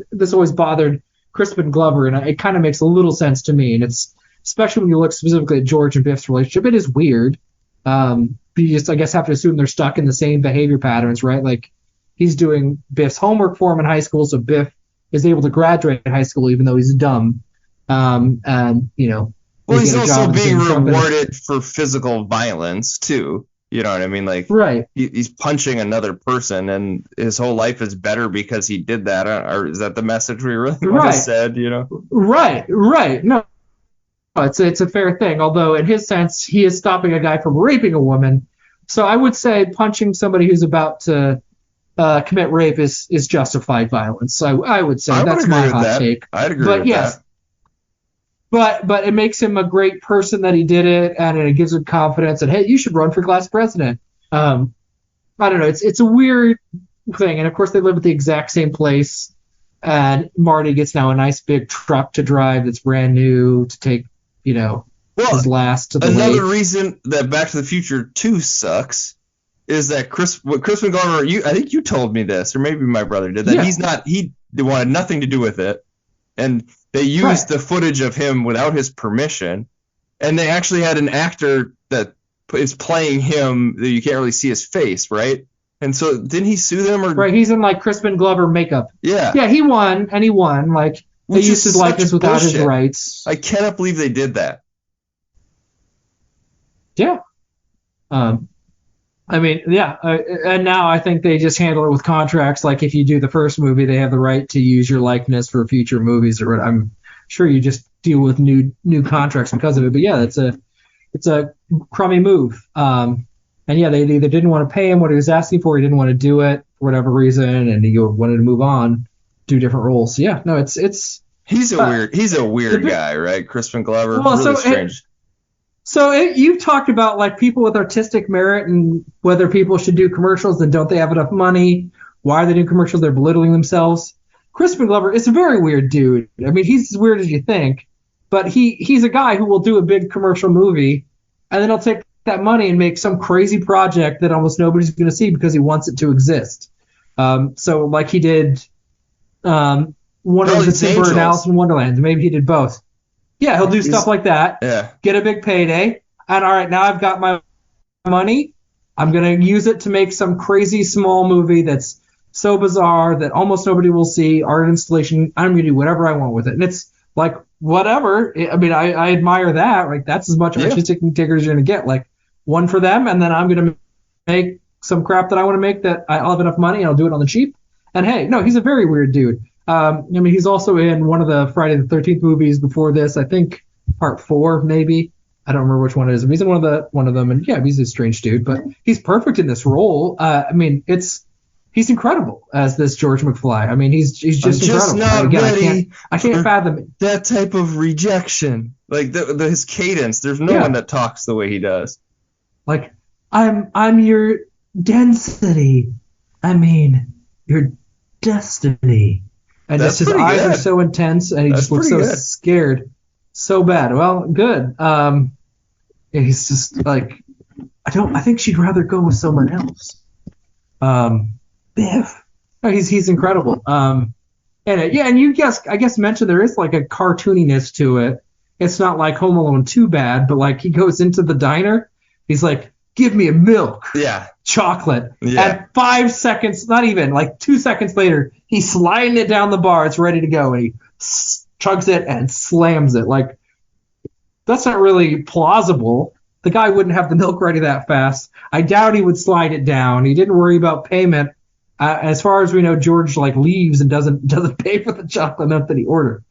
This always bothered Crispin Glover, and it kind of makes a little sense to me. And it's especially when you look specifically at George and Biff's relationship. It is weird. You just, I guess, have to assume they're stuck in the same behavior patterns, right? Like he's doing Biff's homework for him in high school, so Biff is able to graduate high school even though he's dumb. And well, he's also being rewarded for physical violence too. You know what I mean? Like, right. He's punching another person, and his whole life is better because he did that. Or is that the message we really want to said? Right. No, it's a fair thing. Although in his sense, he is stopping a guy from raping a woman. So I would say punching somebody who's about to commit rape is justified violence. So I would say that's my hot take. I'd agree with that. But it makes him a great person that he did it, and it gives him confidence. And hey, you should run for class president. I don't know. It's a weird thing, and of course they live at the exact same place. And Marty gets now a nice big truck to drive that's brand new to take, his last to the another lake. Reason that Back to the Future 2 sucks is that Crispin Glover. I think you told me this, or maybe my brother did. That he wanted nothing to do with it, and they used the footage of him without his permission, and they actually had an actor that is playing him that you can't really see his face, right? And so didn't he sue them? Right, he's in like Crispin Glover makeup. Yeah. Yeah, he won. Like they used his likeness without his rights. I cannot believe they did that. Yeah. And now I think they just handle it with contracts. Like if you do the first movie, they have the right to use your likeness for future movies, or I'm sure you just deal with new contracts because of it. But yeah, it's a crummy move. And yeah, they either didn't want to pay him what he was asking for, he didn't want to do it for whatever reason, and he wanted to move on, do different roles. So yeah, no, it's he's a weird guy, right? Crispin Glover, really strange. You've talked about like people with artistic merit and whether people should do commercials and don't they have enough money? Why are they doing commercials? They're belittling themselves. Crispin Glover is a very weird dude. I mean, he's as weird as you think, but he's a guy who will do a big commercial movie and then he'll take that money and make some crazy project that almost nobody's going to see because he wants it to exist. So like he did one of the Tim Burton Alice in Wonderland. Maybe he did both. Yeah, he'll do stuff like that. Yeah. Get a big payday. And all right, now I've got my money. I'm going to use it to make some crazy small movie that's so bizarre that almost nobody will see. Art installation. I'm going to do whatever I want with it. And it's like, whatever. I mean, I admire that. Like, that's as much artistic integrity as you're going to get. Like, one for them, and then I'm going to make some crap that I want to make that I'll have enough money and I'll do it on the cheap. And hey, no, he's a very weird dude. I mean, he's also in one of the Friday the 13th movies before this. I think part 4, maybe. I don't remember which one it is. He's in one of them, and yeah, he's a strange dude, but he's perfect in this role. I mean, he's incredible as this George McFly. I mean, he's just incredible. Just not again, ready I can't fathom it. That type of rejection, like his cadence. There's no one that talks the way he does. Like, I'm your density. I mean, your destiny. And just his eyes are so intense, and he just looks so scared, so bad. Well, good. He's just like, I think she'd rather go with someone else. Biff. Oh, he's incredible. And you I guess mentioned there is like a cartooniness to it. It's not like Home Alone 2 bad, but like he goes into the diner, he's like, give me a milk. Yeah. Chocolate. Yeah. And 5 seconds, not even, like 2 seconds later, he's sliding it down the bar. It's ready to go. And he chugs it and slams it. Like, that's not really plausible. The guy wouldn't have the milk ready that fast. I doubt he would slide it down. He didn't worry about payment. As far as we know, George like leaves and doesn't pay for the chocolate milk that he ordered.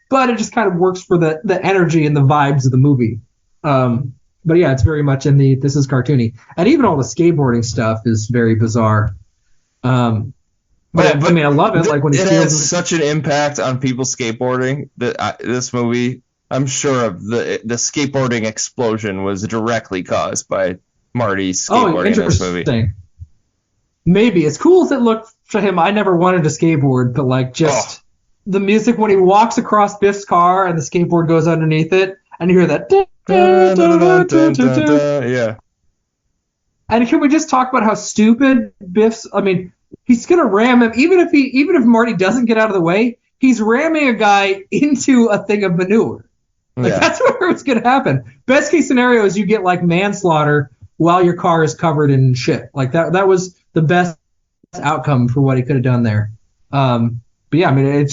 But it just kind of works for the energy and the vibes of the movie. But yeah, it's very much this is cartoony. And even all the skateboarding stuff is very bizarre. But I mean, I love it. Like when it has such an impact on people skateboarding that this movie, I'm sure of the skateboarding explosion was directly caused by Marty's skateboarding in this movie. Maybe. As cool as it looked for him, I never wanted to skateboard, but like just the music when he walks across Biff's car and the skateboard goes underneath it, and you hear that. Yeah. And can we just talk about how stupid Biff's? I mean, he's gonna ram him even if Marty doesn't get out of the way. He's ramming a guy into a thing of manure. Like that's where it's gonna happen. Best case scenario is you get like manslaughter while your car is covered in shit. Like that was the best outcome for what he could have done there. But yeah, I mean,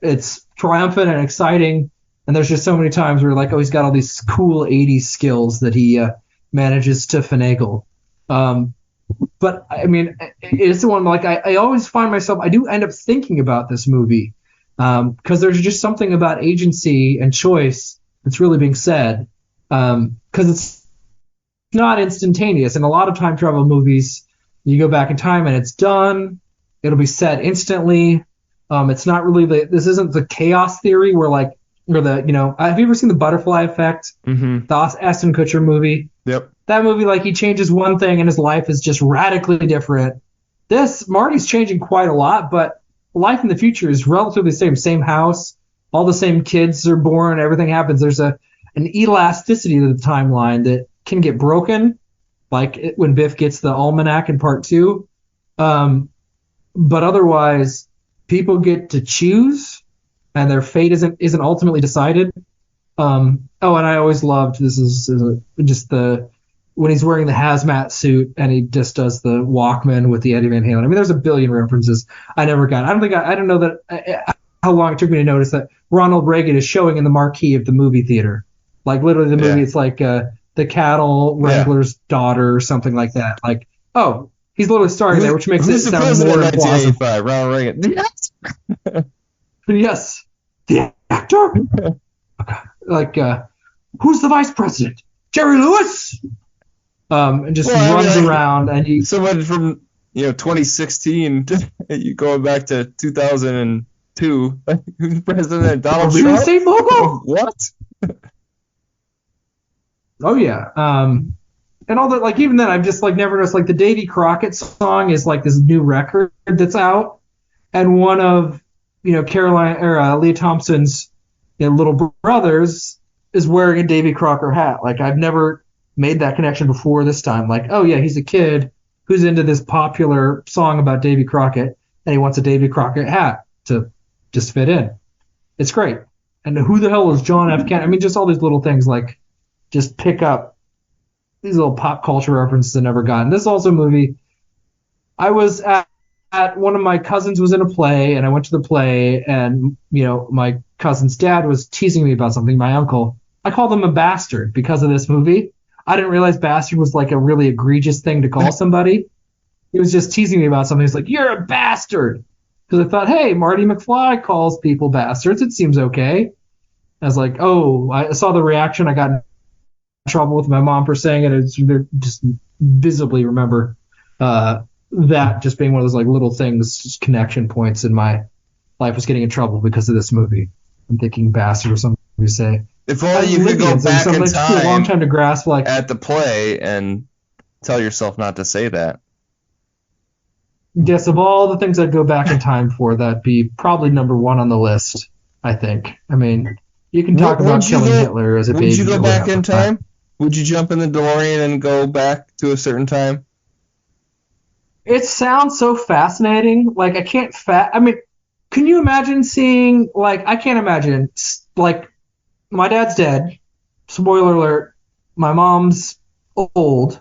it's triumphant and exciting. And there's just so many times where like, he's got all these cool 80s skills that he manages to finagle. But I mean, it's the one like I always find myself, I do end up thinking about this movie because there's just something about agency and choice that's really being said because it's not instantaneous. And a lot of time travel movies, you go back in time and it's done. It'll be set instantly. It's not really this isn't the chaos theory where like, or have you ever seen The Butterfly Effect? Mm-hmm. The Ashton Kutcher movie? Yep. That movie, like, he changes one thing and his life is just radically different. Marty's changing quite a lot, but life in the future is relatively the same house, all the same kids are born, everything happens. There's an elasticity to the timeline that can get broken, like when Biff gets the almanac in part 2. But otherwise, people get to choose, and their fate isn't ultimately decided. And I always loved when he's wearing the hazmat suit and he just does the Walkman with the Eddie Van Halen. I mean, there's a billion references I never got. I don't know that how long it took me to notice that Ronald Reagan is showing in the marquee of the movie theater. Like literally the movie, it's like the cattle wrangler's daughter or something like that. Like, he's literally starring there, which makes it sound more plausible. Ronald Reagan. Yes. Yes. The actor? Like, who's the vice president? Jerry Lewis? And just runs around and someone from 2016, you going back to 2002, who's president? Donald Trump? Real estate mogul? What? Oh yeah. And all that, like even then I've just like never noticed like the Davy Crockett song is like this new record that's out, and one of Caroline or Leah Thompson's little brothers is wearing a Davy Crockett hat. Like I've never made that connection before this time. Like, oh yeah, he's a kid who's into this popular song about Davy Crockett and he wants a Davy Crockett hat to just fit in. It's great. And who the hell is John F. Kennedy? I mean, just all these little things like just pick up these little pop culture references I never got. And this is also a movie. I was at one of my cousins was in a play, and I went to the play, and my cousin's dad was teasing me about something. My uncle, I called him a bastard because of this movie. I didn't realize bastard was like a really egregious thing to call somebody. He was just teasing me about something. He's like, "You're a bastard," because I thought, hey, Marty McFly calls people bastards. It seems okay. I was like, oh, I saw the reaction. I got in trouble with my mom for saying it. I just visibly remember that just being one of those like little things, just connection points in my life was getting in trouble because of this movie. I'm thinking bastard or something to say. If only you could go back in time. It took a long time to grasp at the play and tell yourself not to say that. Yes, of all the things I'd go back in time for, that'd be probably number one on the list, I think. I mean, you can talk about killing Hitler as a baby. Would you go back in time? Would you jump in the DeLorean and go back to a certain time? It sounds so fascinating. Like, I can't I mean, can you imagine seeing, like, I can't imagine, like, my dad's dead. Spoiler alert. My mom's old.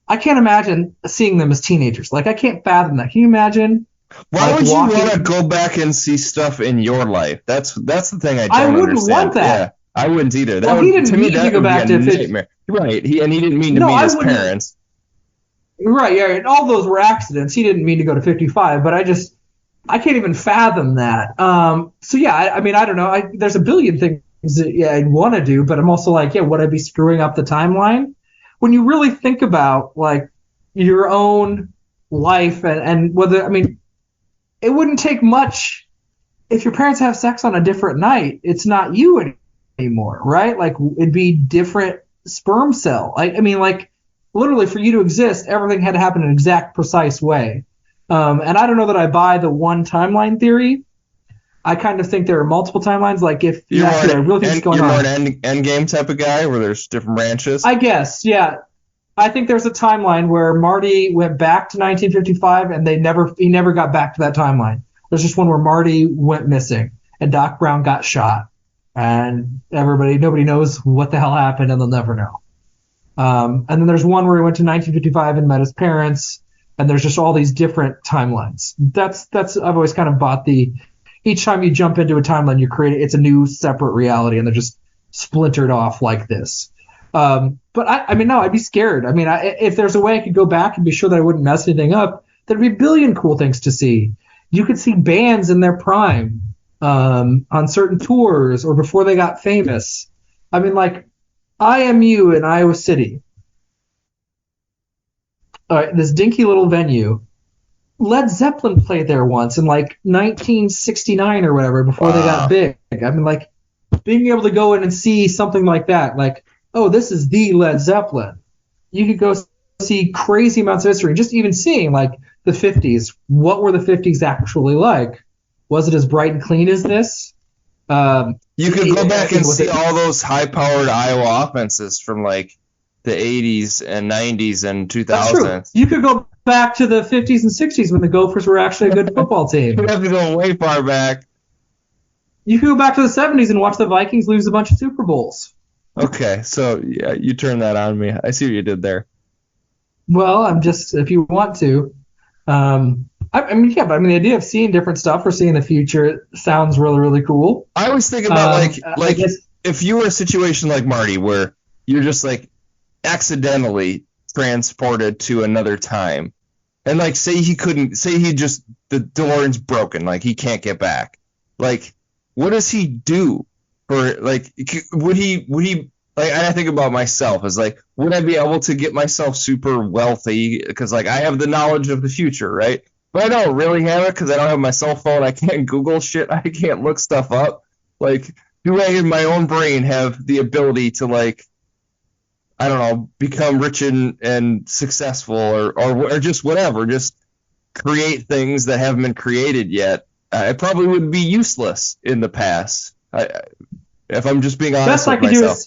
I can't imagine seeing them as teenagers. Like, I can't fathom that. Can you imagine? Why would you want to go back and see stuff in your life? That's the thing I don't understand. I wouldn't want that. Yeah, I wouldn't either. Well, he didn't mean to go back to 50. Right, and he didn't mean to meet his parents. Right, yeah, and all those were accidents. He didn't mean to go to 55, but I can't even fathom that. So yeah, I mean, I don't know. There's a billion things that I'd want to do, but I'm also like, yeah, would I be screwing up the timeline? When you really think about like your own life and whether, I mean, it wouldn't take much if your parents have sex on a different night. It's not you anymore, right? Like, it'd be different sperm cell. I mean, like, literally for you to exist, everything had to happen in an exact, precise way. And I don't know that I buy the one timeline theory. I kind of think there are multiple timelines. Like, if I really think it's going on. You're more an endgame type of guy where there's different branches? I guess, yeah. I think there's a timeline where Marty went back to 1955 and he never got back to that timeline. There's just one where Marty went missing and Doc Brown got shot. And nobody knows what the hell happened, and they'll never know. And then there's one where he went to 1955 and met his parents, and there's just all these different timelines. That's I've always kind of bought each time you jump into a timeline, it's a new separate reality, and they're just splintered off like this. But I mean, no, I'd be scared. I mean, if there's a way I could go back and be sure that I wouldn't mess anything up, there'd be a billion cool things to see. You could see bands in their prime on certain tours or before they got famous. I mean, like IMU in Iowa City. All right, this dinky little venue. Led Zeppelin played there once in like 1969 or whatever before they got big. I mean, like, being able to go in and see something like that, like, oh, this is the Led Zeppelin. You could go see crazy amounts of history. Just even seeing like the 50s. What were the 50s actually like? Was it as bright and clean as this? You could go back and see all those high-powered Iowa offenses from like the 80s and 90s and 2000s. That's true. You could go back to the 50s and 60s when the Gophers were actually a good football team. You have to go way far back. You could go back to the 70s and watch the Vikings lose a bunch of Super Bowls. Okay, so yeah, you turned that on me. I see what you did there. Well, I'm just, if you want to. I mean, yeah, but I mean, the idea of seeing different stuff or seeing the future sounds really, really cool. I always think about like if you were in a situation like Marty where you're just like accidentally transported to another time, and like say the DeLorean's broken, like he can't get back. Like, what does he do? For like, would he like? I think about myself as like, would I be able to get myself super wealthy? Because like I have the knowledge of the future, right? But I don't really have it because I don't have my cell phone. I can't Google shit. I can't look stuff up. Like, do I in my own brain have the ability to like, I don't know, become rich and successful or just whatever, just create things that haven't been created yet? I probably would be useless in the past. If I'm just being honest with myself.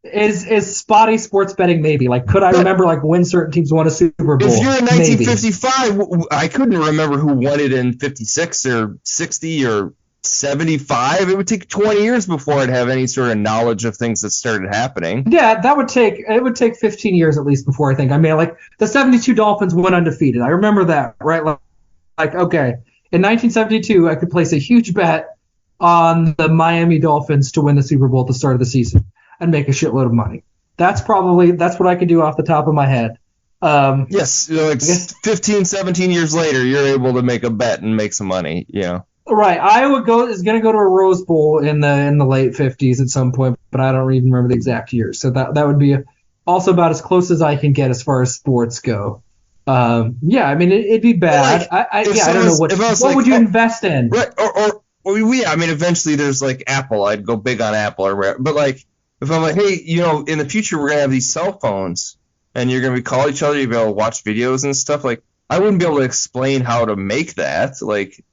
is spotty sports betting maybe. Like, could I remember like when certain teams won a Super Bowl? If you're in 1955, maybe. I couldn't remember who won it in 56 or 60 or 75. It would take 20 years before I'd have any sort of knowledge of things that started happening. Yeah, it would take 15 years at least before I think. I mean, like the 72 Dolphins went undefeated. I remember that, right? Like okay, in 1972, I could place a huge bet on the Miami Dolphins to win the Super Bowl at the start of the season and make a shitload of money. That's what I could do off the top of my head. Yes, 15, 17 years later, you're able to make a bet and make some money. Yeah. Right. Iowa is going to go to a Rose Bowl in the late 50s at some point, but I don't even remember the exact year. So that would be also about as close as I can get as far as sports go. Yeah, I mean it'd be bad. I don't know what would you invest in? Right. I mean eventually there's like Apple. I'd go big on Apple or whatever. But like if I'm like, hey, in the future we're gonna have these cell phones and you're gonna be calling each other, you'll be able to watch videos and stuff. Like I wouldn't be able to explain how to make that. Like.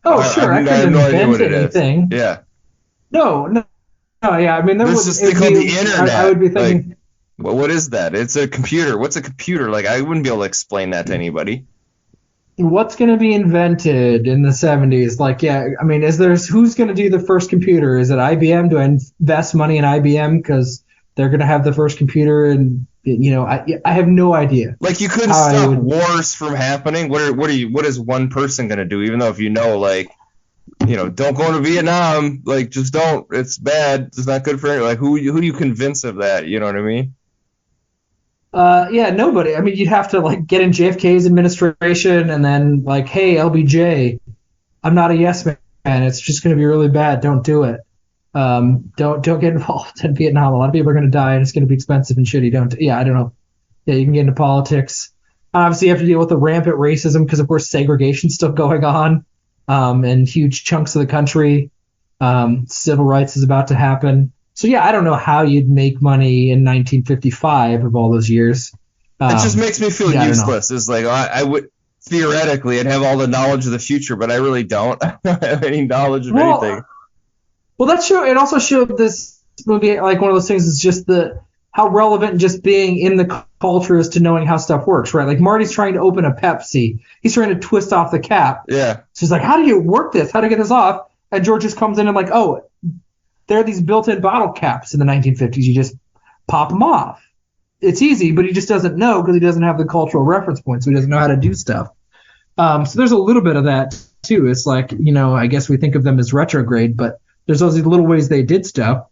Oh, sure. I couldn't invent anything. Yeah. No. Yeah. I mean, there's this thing called the internet. I would be thinking. Like, well, what is that? It's a computer. What's a computer? Like, I wouldn't be able to explain that to anybody. What's going to be invented in the 70s? Like, yeah, I mean, who's going to do the first computer? Is it IBM? Do I invest money in IBM because they're going to have the first computer? And I have no idea. Like you couldn't stop wars from happening. What is one person gonna do? Even though if don't go to Vietnam. Like just don't. It's bad. It's not good for anyone. Like who do you convince of that? You know what I mean? Yeah, nobody. I mean, you'd have to like get in JFK's administration and then like, hey, LBJ, I'm not a yes man. It's just gonna be really bad. Don't do it. Don't get involved in Vietnam. A lot of people are going to die, and it's going to be expensive and shitty. I don't know. Yeah, you can get into politics. Obviously, you have to deal with the rampant racism because, of course, segregation's still going on, in huge chunks of the country. Civil rights is about to happen. So, yeah, I don't know how you'd make money in 1955 of all those years. It just makes me feel useless. It's like I would theoretically I'd have all the knowledge of the future, but I really don't. I don't have any knowledge of anything. Well, it also showed this movie like one of those things is just how relevant just being in the culture is to knowing how stuff works, right? Like Marty's trying to open a Pepsi. He's trying to twist off the cap. Yeah. So he's like, how do you work this? How do you get this off? And George just comes in and like, oh, there are these built-in bottle caps in the 1950s. You just pop them off. It's easy, but he just doesn't know because he doesn't have the cultural reference point, so he doesn't know how to do stuff. So there's a little bit of that, too. It's like, I guess we think of them as retrograde, but there's those little ways they did stuff.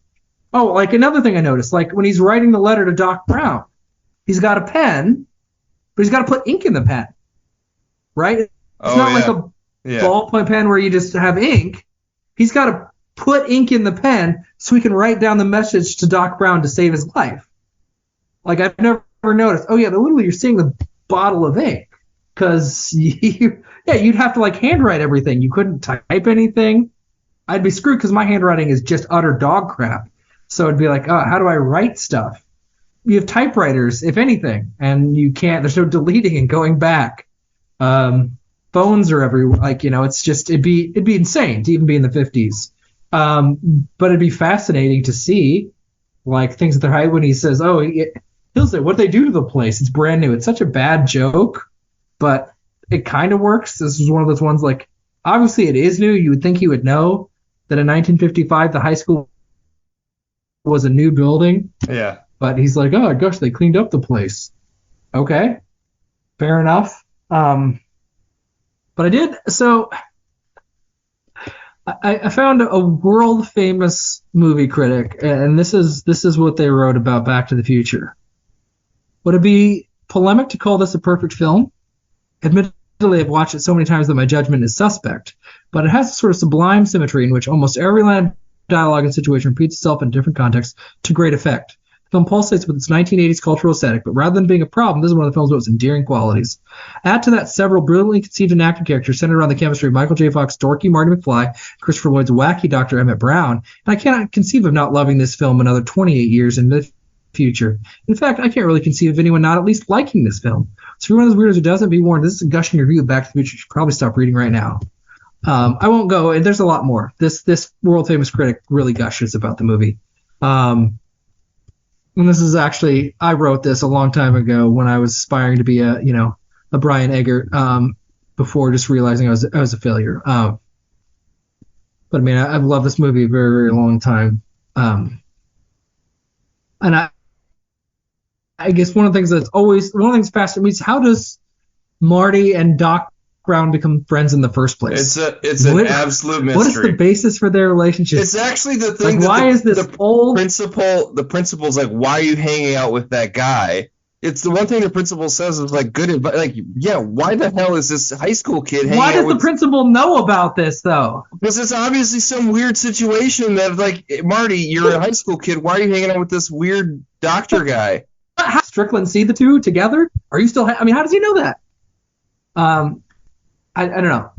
Oh, like another thing I noticed, like when he's writing the letter to Doc Brown, he's got a pen, but he's got to put ink in the pen, right? It's not like a ballpoint pen where you just have ink. He's got to put ink in the pen so he can write down the message to Doc Brown to save his life. Like I've never noticed. Oh yeah, literally you're seeing the bottle of ink because you'd have to like handwrite everything. You couldn't type anything. I'd be screwed because my handwriting is just utter dog crap. So it'd be like, oh, how do I write stuff? You have typewriters, if anything, and you can't. There's no deleting and going back. Phones are everywhere. Like it's just it'd be insane to even be in the 50s. But it'd be fascinating to see like things at their height when he says, "Oh, he'll say what they do to the place. It's brand new." It's such a bad joke, but it kind of works. This is one of those ones like obviously it is new. You would think he would know that in 1955 the high school was a new building. Yeah. But he's like, oh gosh, they cleaned up the place. Okay, fair enough. But I did so. I found a world famous movie critic, and this is what they wrote about Back to the Future. Would it be polemic to call this a perfect film? Admittedly, I've watched it so many times that my judgment is suspect, but it has a sort of sublime symmetry in which almost every line of dialogue and situation repeats itself in different contexts to great effect. The film pulsates with its 1980s cultural aesthetic, but rather than being a problem, this is one of the film's most endearing qualities. Add to that several brilliantly conceived and acted characters centered around the chemistry of Michael J. Fox, dorky Marty McFly, Christopher Lloyd's wacky Dr. Emmett Brown, and I cannot conceive of not loving this film another 28 years in the future. In fact, I can't really conceive of anyone not at least liking this film. So for one of those weirdos who doesn't, be warned, this is a gushing review of Back to the Future. You should probably stop reading right now. I won't go, and there's a lot more. This world famous critic really gushes about the movie. And this is actually, I wrote this a long time ago when I was aspiring to be a Brian Eggert, before just realizing I was a failure. But I mean, I've loved this movie a very, very long time. And I guess one of the things that fascinates me is, how does Marty and Doc Brown become friends in the first place? It's an absolute mystery. What is the basis for their relationship? It's actually the thing. Like, why is this old principal? The principal's like, why are you hanging out with that guy? It's the one thing the principal says is like good advice. Like, yeah, why the hell is this high school kid hanging out with? Why does the principal know about this though? Because it's obviously some weird situation that, like, Marty, you're a high school kid. Why are you hanging out with this weird doctor guy? How does Strickland see the two together? Are you still? I mean, how does he know that? I don't know.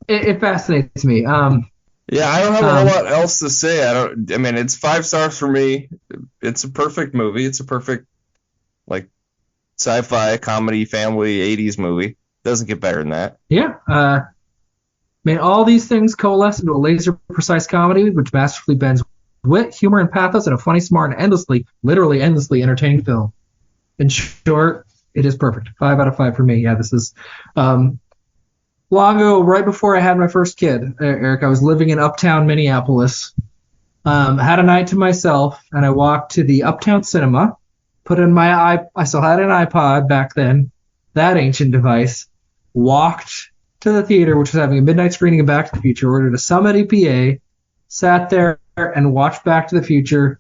It fascinates me. Yeah, I don't have a whole lot else to say. I mean, it's 5 stars for me. It's a perfect movie. It's a perfect, like, sci-fi comedy family 80s movie. Doesn't get better than that. Yeah. I mean, all these things coalesce into a laser precise comedy which masterfully bends wit, humor, and pathos in a funny, smart, and literally endlessly entertaining film. In short, it is perfect. 5 out of 5 for me. Yeah, this is long ago, right before I had my first kid, Eric. I was living in uptown Minneapolis. Had a night to myself, and I walked to the Uptown Cinema, put in my I still had an iPod back then, that ancient device, walked to the theater, which was having a midnight screening of Back to the Future, ordered a Summit EPA, sat there and watched Back to the Future,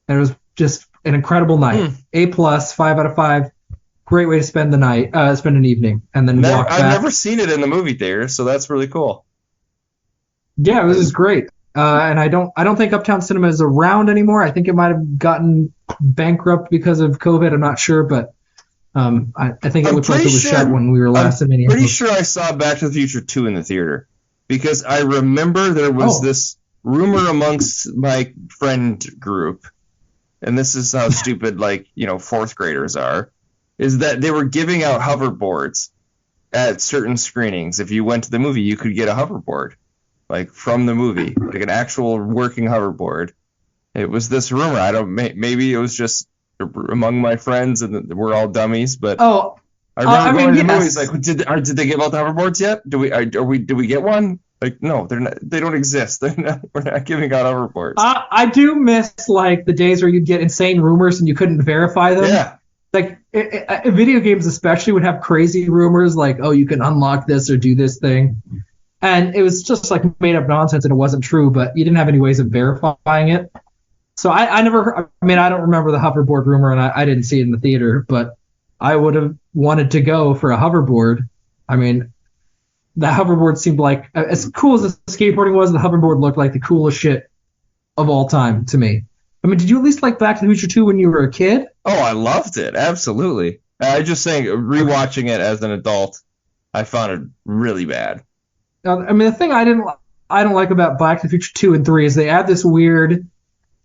and it was just an incredible night. A+, 5 out of 5. Great way to spend the night, spend an evening, and then walk back. I've never seen it in the movie theater, so that's really cool. Yeah, this is great. And I don't think Uptown Cinema is around anymore. I think it might have gotten bankrupt because of COVID. I'm not sure, but I think it looked like it was shut when we were last in Minneapolis. I'm pretty sure I saw Back to the Future 2 in the theater, because I remember there was this rumor amongst my friend group, and this is how stupid, like, fourth graders are, is that they were giving out hoverboards at certain screenings. If you went to the movie, you could get a hoverboard, like, from the movie, like an actual working hoverboard. It was this rumor. Maybe it was just among my friends and we're all dummies, but I remember going to the movies like, did they give out the hoverboards yet? Do we get one? Like, no, they're not. They don't exist. We're not giving out hoverboards. I do miss, like, the days where you'd get insane rumors and you couldn't verify them. Yeah. Like, video games especially would have crazy rumors like, oh, you can unlock this or do this thing. And it was just, like, made up nonsense and it wasn't true, but you didn't have any ways of verifying it. So I don't remember the hoverboard rumor, and I didn't see it in the theater, but I would have wanted to go for a hoverboard. I mean, the hoverboard seemed like, as cool as the skateboarding was, the hoverboard looked like the coolest shit of all time to me. I mean, did you at least like Back to the Future 2 when you were a kid? Oh, I loved it. Absolutely. I just saying, rewatching it as an adult, I found it really bad. I mean, the thing I don't like about Back to the Future 2 and 3 is they add this weird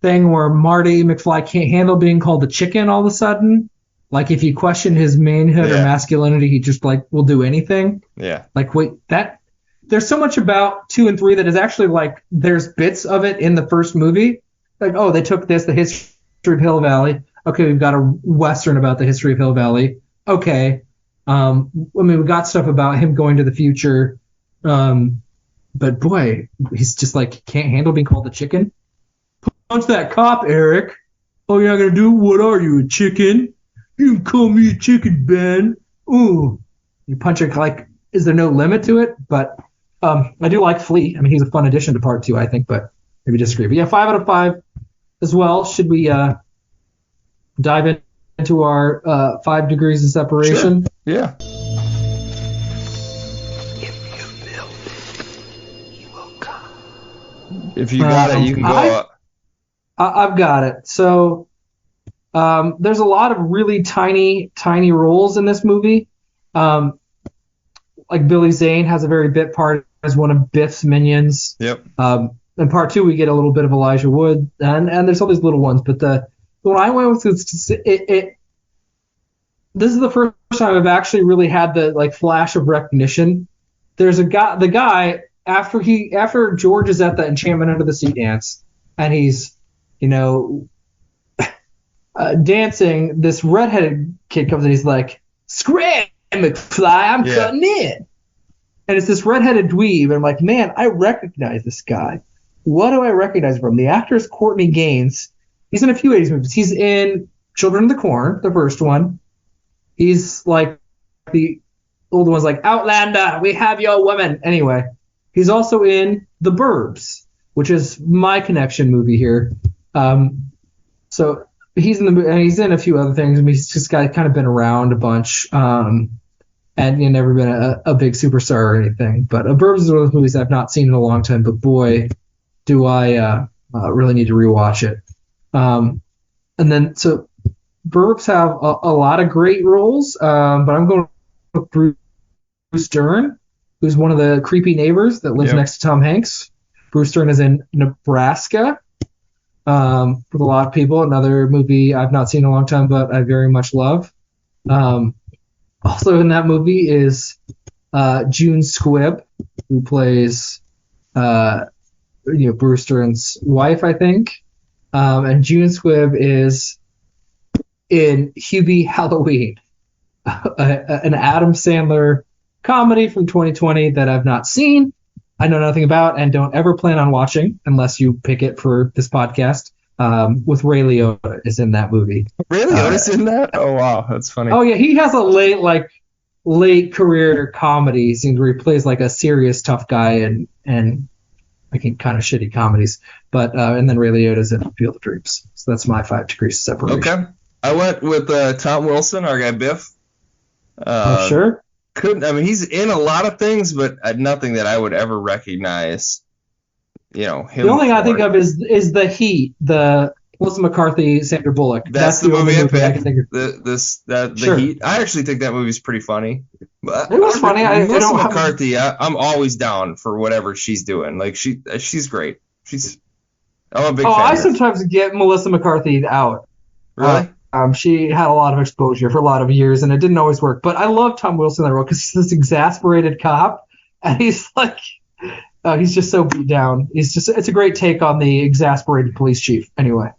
thing where Marty McFly can't handle being called the chicken all of a sudden. Like, if you question his manhood or masculinity, he just, like, will do anything. Yeah. Like, wait, there's so much about 2 and 3 that is actually, like, there's bits of it in the first movie. Like, oh, they took this, the history of Hill Valley. Okay, we've got a Western about the history of Hill Valley. Okay. I mean, we got stuff about him going to the future. But boy, he's just like, can't handle being called the chicken. Punch that cop, Eric. Oh, you're not going to do? What are you, a chicken? You can call me a chicken, Ben. Ooh. You punch it, like, is there no limit to it? But I do like Flea. I mean, he's a fun addition to part 2, I think, but maybe disagree. But yeah, 5 out of 5 as well. Should we dive into our 5 degrees of separation? Sure. Yeah. If you got it, you can go. I've got it. So there's a lot of really tiny roles in this movie. Like Billy Zane has a very bit part as one of Biff's minions. Yep. In part 2, we get a little bit of Elijah Wood, and there's all these little ones. But the one I went with is this is the first time I've actually really had the, like, flash of recognition. There's the guy after George is at the Enchantment Under the Sea dance, and he's, dancing, this redheaded kid comes in. He's like, "Scram, McFly, I'm cutting in." And it's this redheaded dweeb, and I'm like, man, I recognize this guy. What do I recognize from? The actor is Courtney Gaines. He's in a few 80s movies. He's in Children of the Corn, the first one. He's like the older one's like, Outlander, we have your woman. Anyway, he's also in The Burbs, which is my connection movie here. So he's in and he's in a few other things. I mean, he's just kind of been around a bunch. And never been a big superstar or anything. But Burbs is one of those movies I've not seen in a long time, but boy, do I really need to rewatch it. And then, so Burbs have a lot of great roles, but I'm going with Bruce Dern, who's one of the creepy neighbors that lives next to Tom Hanks. Bruce Dern is in Nebraska with a lot of people, another movie I've not seen in a long time, but I very much love. Also in that movie is June Squibb, who plays Bruce Dern's wife, I think. And June Squibb is in Hubie Halloween, an Adam Sandler comedy from 2020 that I've not seen, I know nothing about, and don't ever plan on watching unless you pick it for this podcast. With Ray Liotta is in that movie. Ray Liotta's in that? Oh wow, that's funny. Oh yeah, he has a late career comedy scenes where he plays like a serious tough guy and making kind of shitty comedies. But and then Ray Liotta's in Field of Dreams. So that's my 5 degrees of separation. Okay, I went with Tom Wilson, our guy Biff. Sure. He's in a lot of things, but nothing that I would ever recognize. Him. The only thing I think of is The Heat, the Melissa McCarthy, Sandra Bullock. That's the movie I picked. Can think of. The Heat. I actually think that movie's pretty funny. But it was funny. Melissa McCarthy. I'm always down for whatever she's doing. Like she's great. I'm a big fan. I sometimes get Melissa McCarthy out. Really? She had a lot of exposure for a lot of years, and it didn't always work. But I love Tom Wilson in that role because he's this exasperated cop, and he's like. He's just so beat down. It's a great take on the exasperated police chief. Anyway.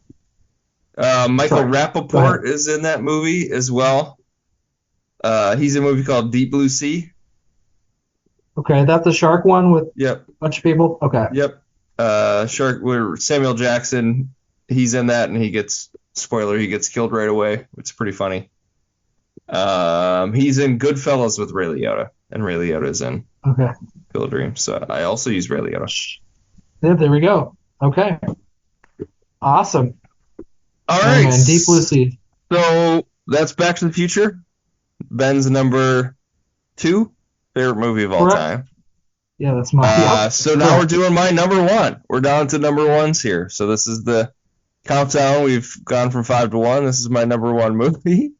Michael Rappaport is in that movie as well. He's in a movie called Deep Blue Sea. Okay, that's the shark one with a bunch of people? Okay. Yep. Shark where Samuel Jackson, he's in that and he gets killed right away. It's pretty funny. He's in Goodfellas with Ray Liotta, and Ray Liotta is in Field of Dreams. So I also use Ray Liotta. Yeah, there we go. Okay. Awesome. All right. Man, Deep Blue Sea. So that's Back to the Future. Ben's number 2 favorite movie of all time. Yeah, that's my. So now we're doing my number 1. We're down to number 1s here. So this is the countdown. We've gone from 5 to 1. This is my number 1 movie.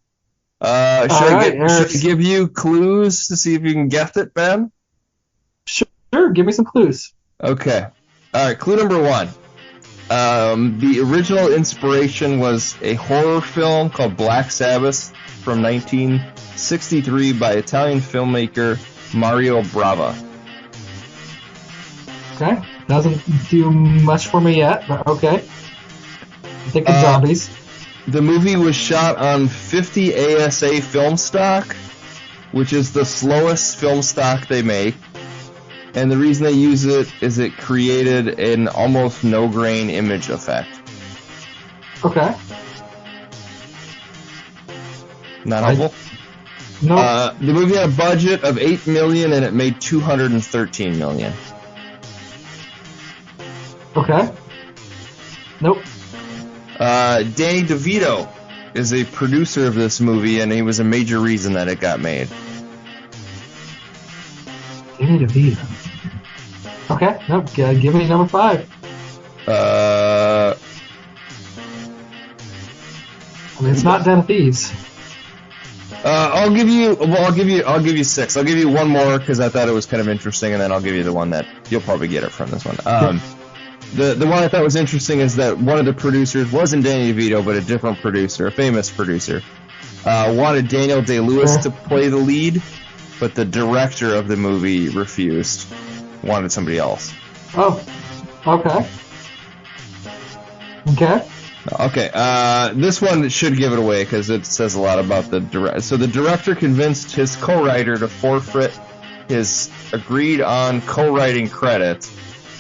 Should I give you clues to see if you can guess it, Ben? Sure, give me some clues. Okay. All right, clue number 1. The original inspiration was a horror film called Black Sabbath from 1963 by Italian filmmaker Mario Bava. Okay. Doesn't do much for me yet, but okay. I'm thinking zombies. The movie was shot on 50 ASA film stock, which is the slowest film stock they make. And the reason they use it is it created an almost no-grain image effect. Okay. Not helpful? No. The movie had a budget of $8 million and it made $213 million. Okay. Nope. Danny DeVito is a producer of this movie, and he was a major reason that it got made. Danny DeVito. Okay, nope. Give me number 5. It's not Den of Thieves. I'll give you 6. I'll give you one more because I thought it was kind of interesting, and then I'll give you the one that you'll probably get it from this one. The one I thought was interesting is that one of the producers wasn't Danny DeVito, but a different producer, a famous producer, wanted Daniel Day-Lewis to play the lead, but the director of the movie refused. Wanted somebody else. Oh, okay. Okay. Okay, this one should give it away because it says a lot about the director. So the director convinced his co-writer to forfeit his agreed-on co-writing credit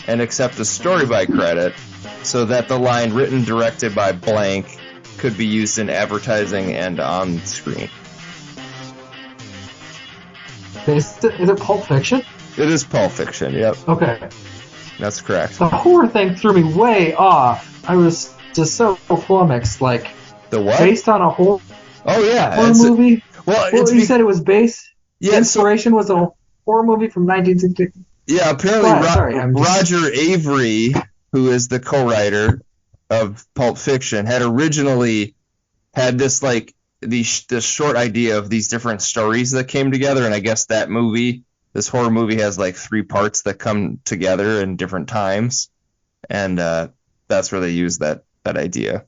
and accept a story by credit so that the line written directed by blank could be used in advertising and on screen. Is it Pulp Fiction? It is Pulp Fiction, yep. Okay. That's correct. The horror thing threw me way off. I was just so flummoxed. Like, the what? Based on a horror movie? You said it was based? Yeah, inspiration was a horror movie from 1960. Yeah, apparently Roger Avery, who is the co-writer of Pulp Fiction, had originally had this this short idea of these different stories that came together, and I guess that movie, this horror movie, has like 3 parts that come together in different times, and that's where they use that idea.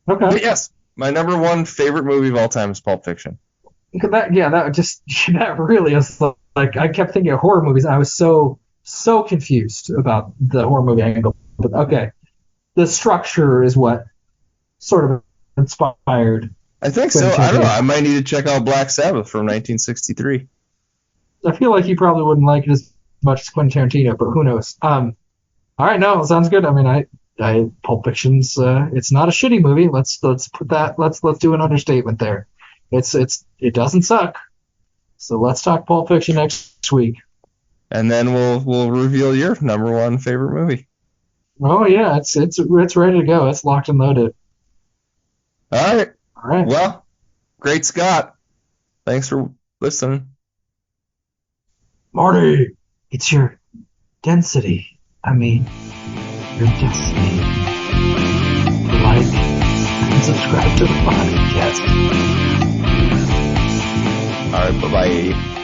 Okay. But yes, my number 1 favorite movie of all time is Pulp Fiction. That really is like, I kept thinking of horror movies. And I was so confused about the horror movie angle. But okay, the structure is what sort of inspired. I think so. I don't know. I might need to check out Black Sabbath from 1963. I feel like you probably wouldn't like it as much as Quentin Tarantino, but who knows? All right, no, sounds good. I mean, Pulp Fiction's it's not a shitty movie. Let's put that. Let's do an understatement there. It doesn't suck. So let's talk Pulp Fiction next week. And then we'll reveal your number 1 favorite movie. Oh yeah, it's ready to go. It's locked and loaded. All right. All right. Well, great Scott. Thanks for listening. Marty, it's your density. I mean, your destiny. Like and subscribe to the podcast. All right, bye-bye.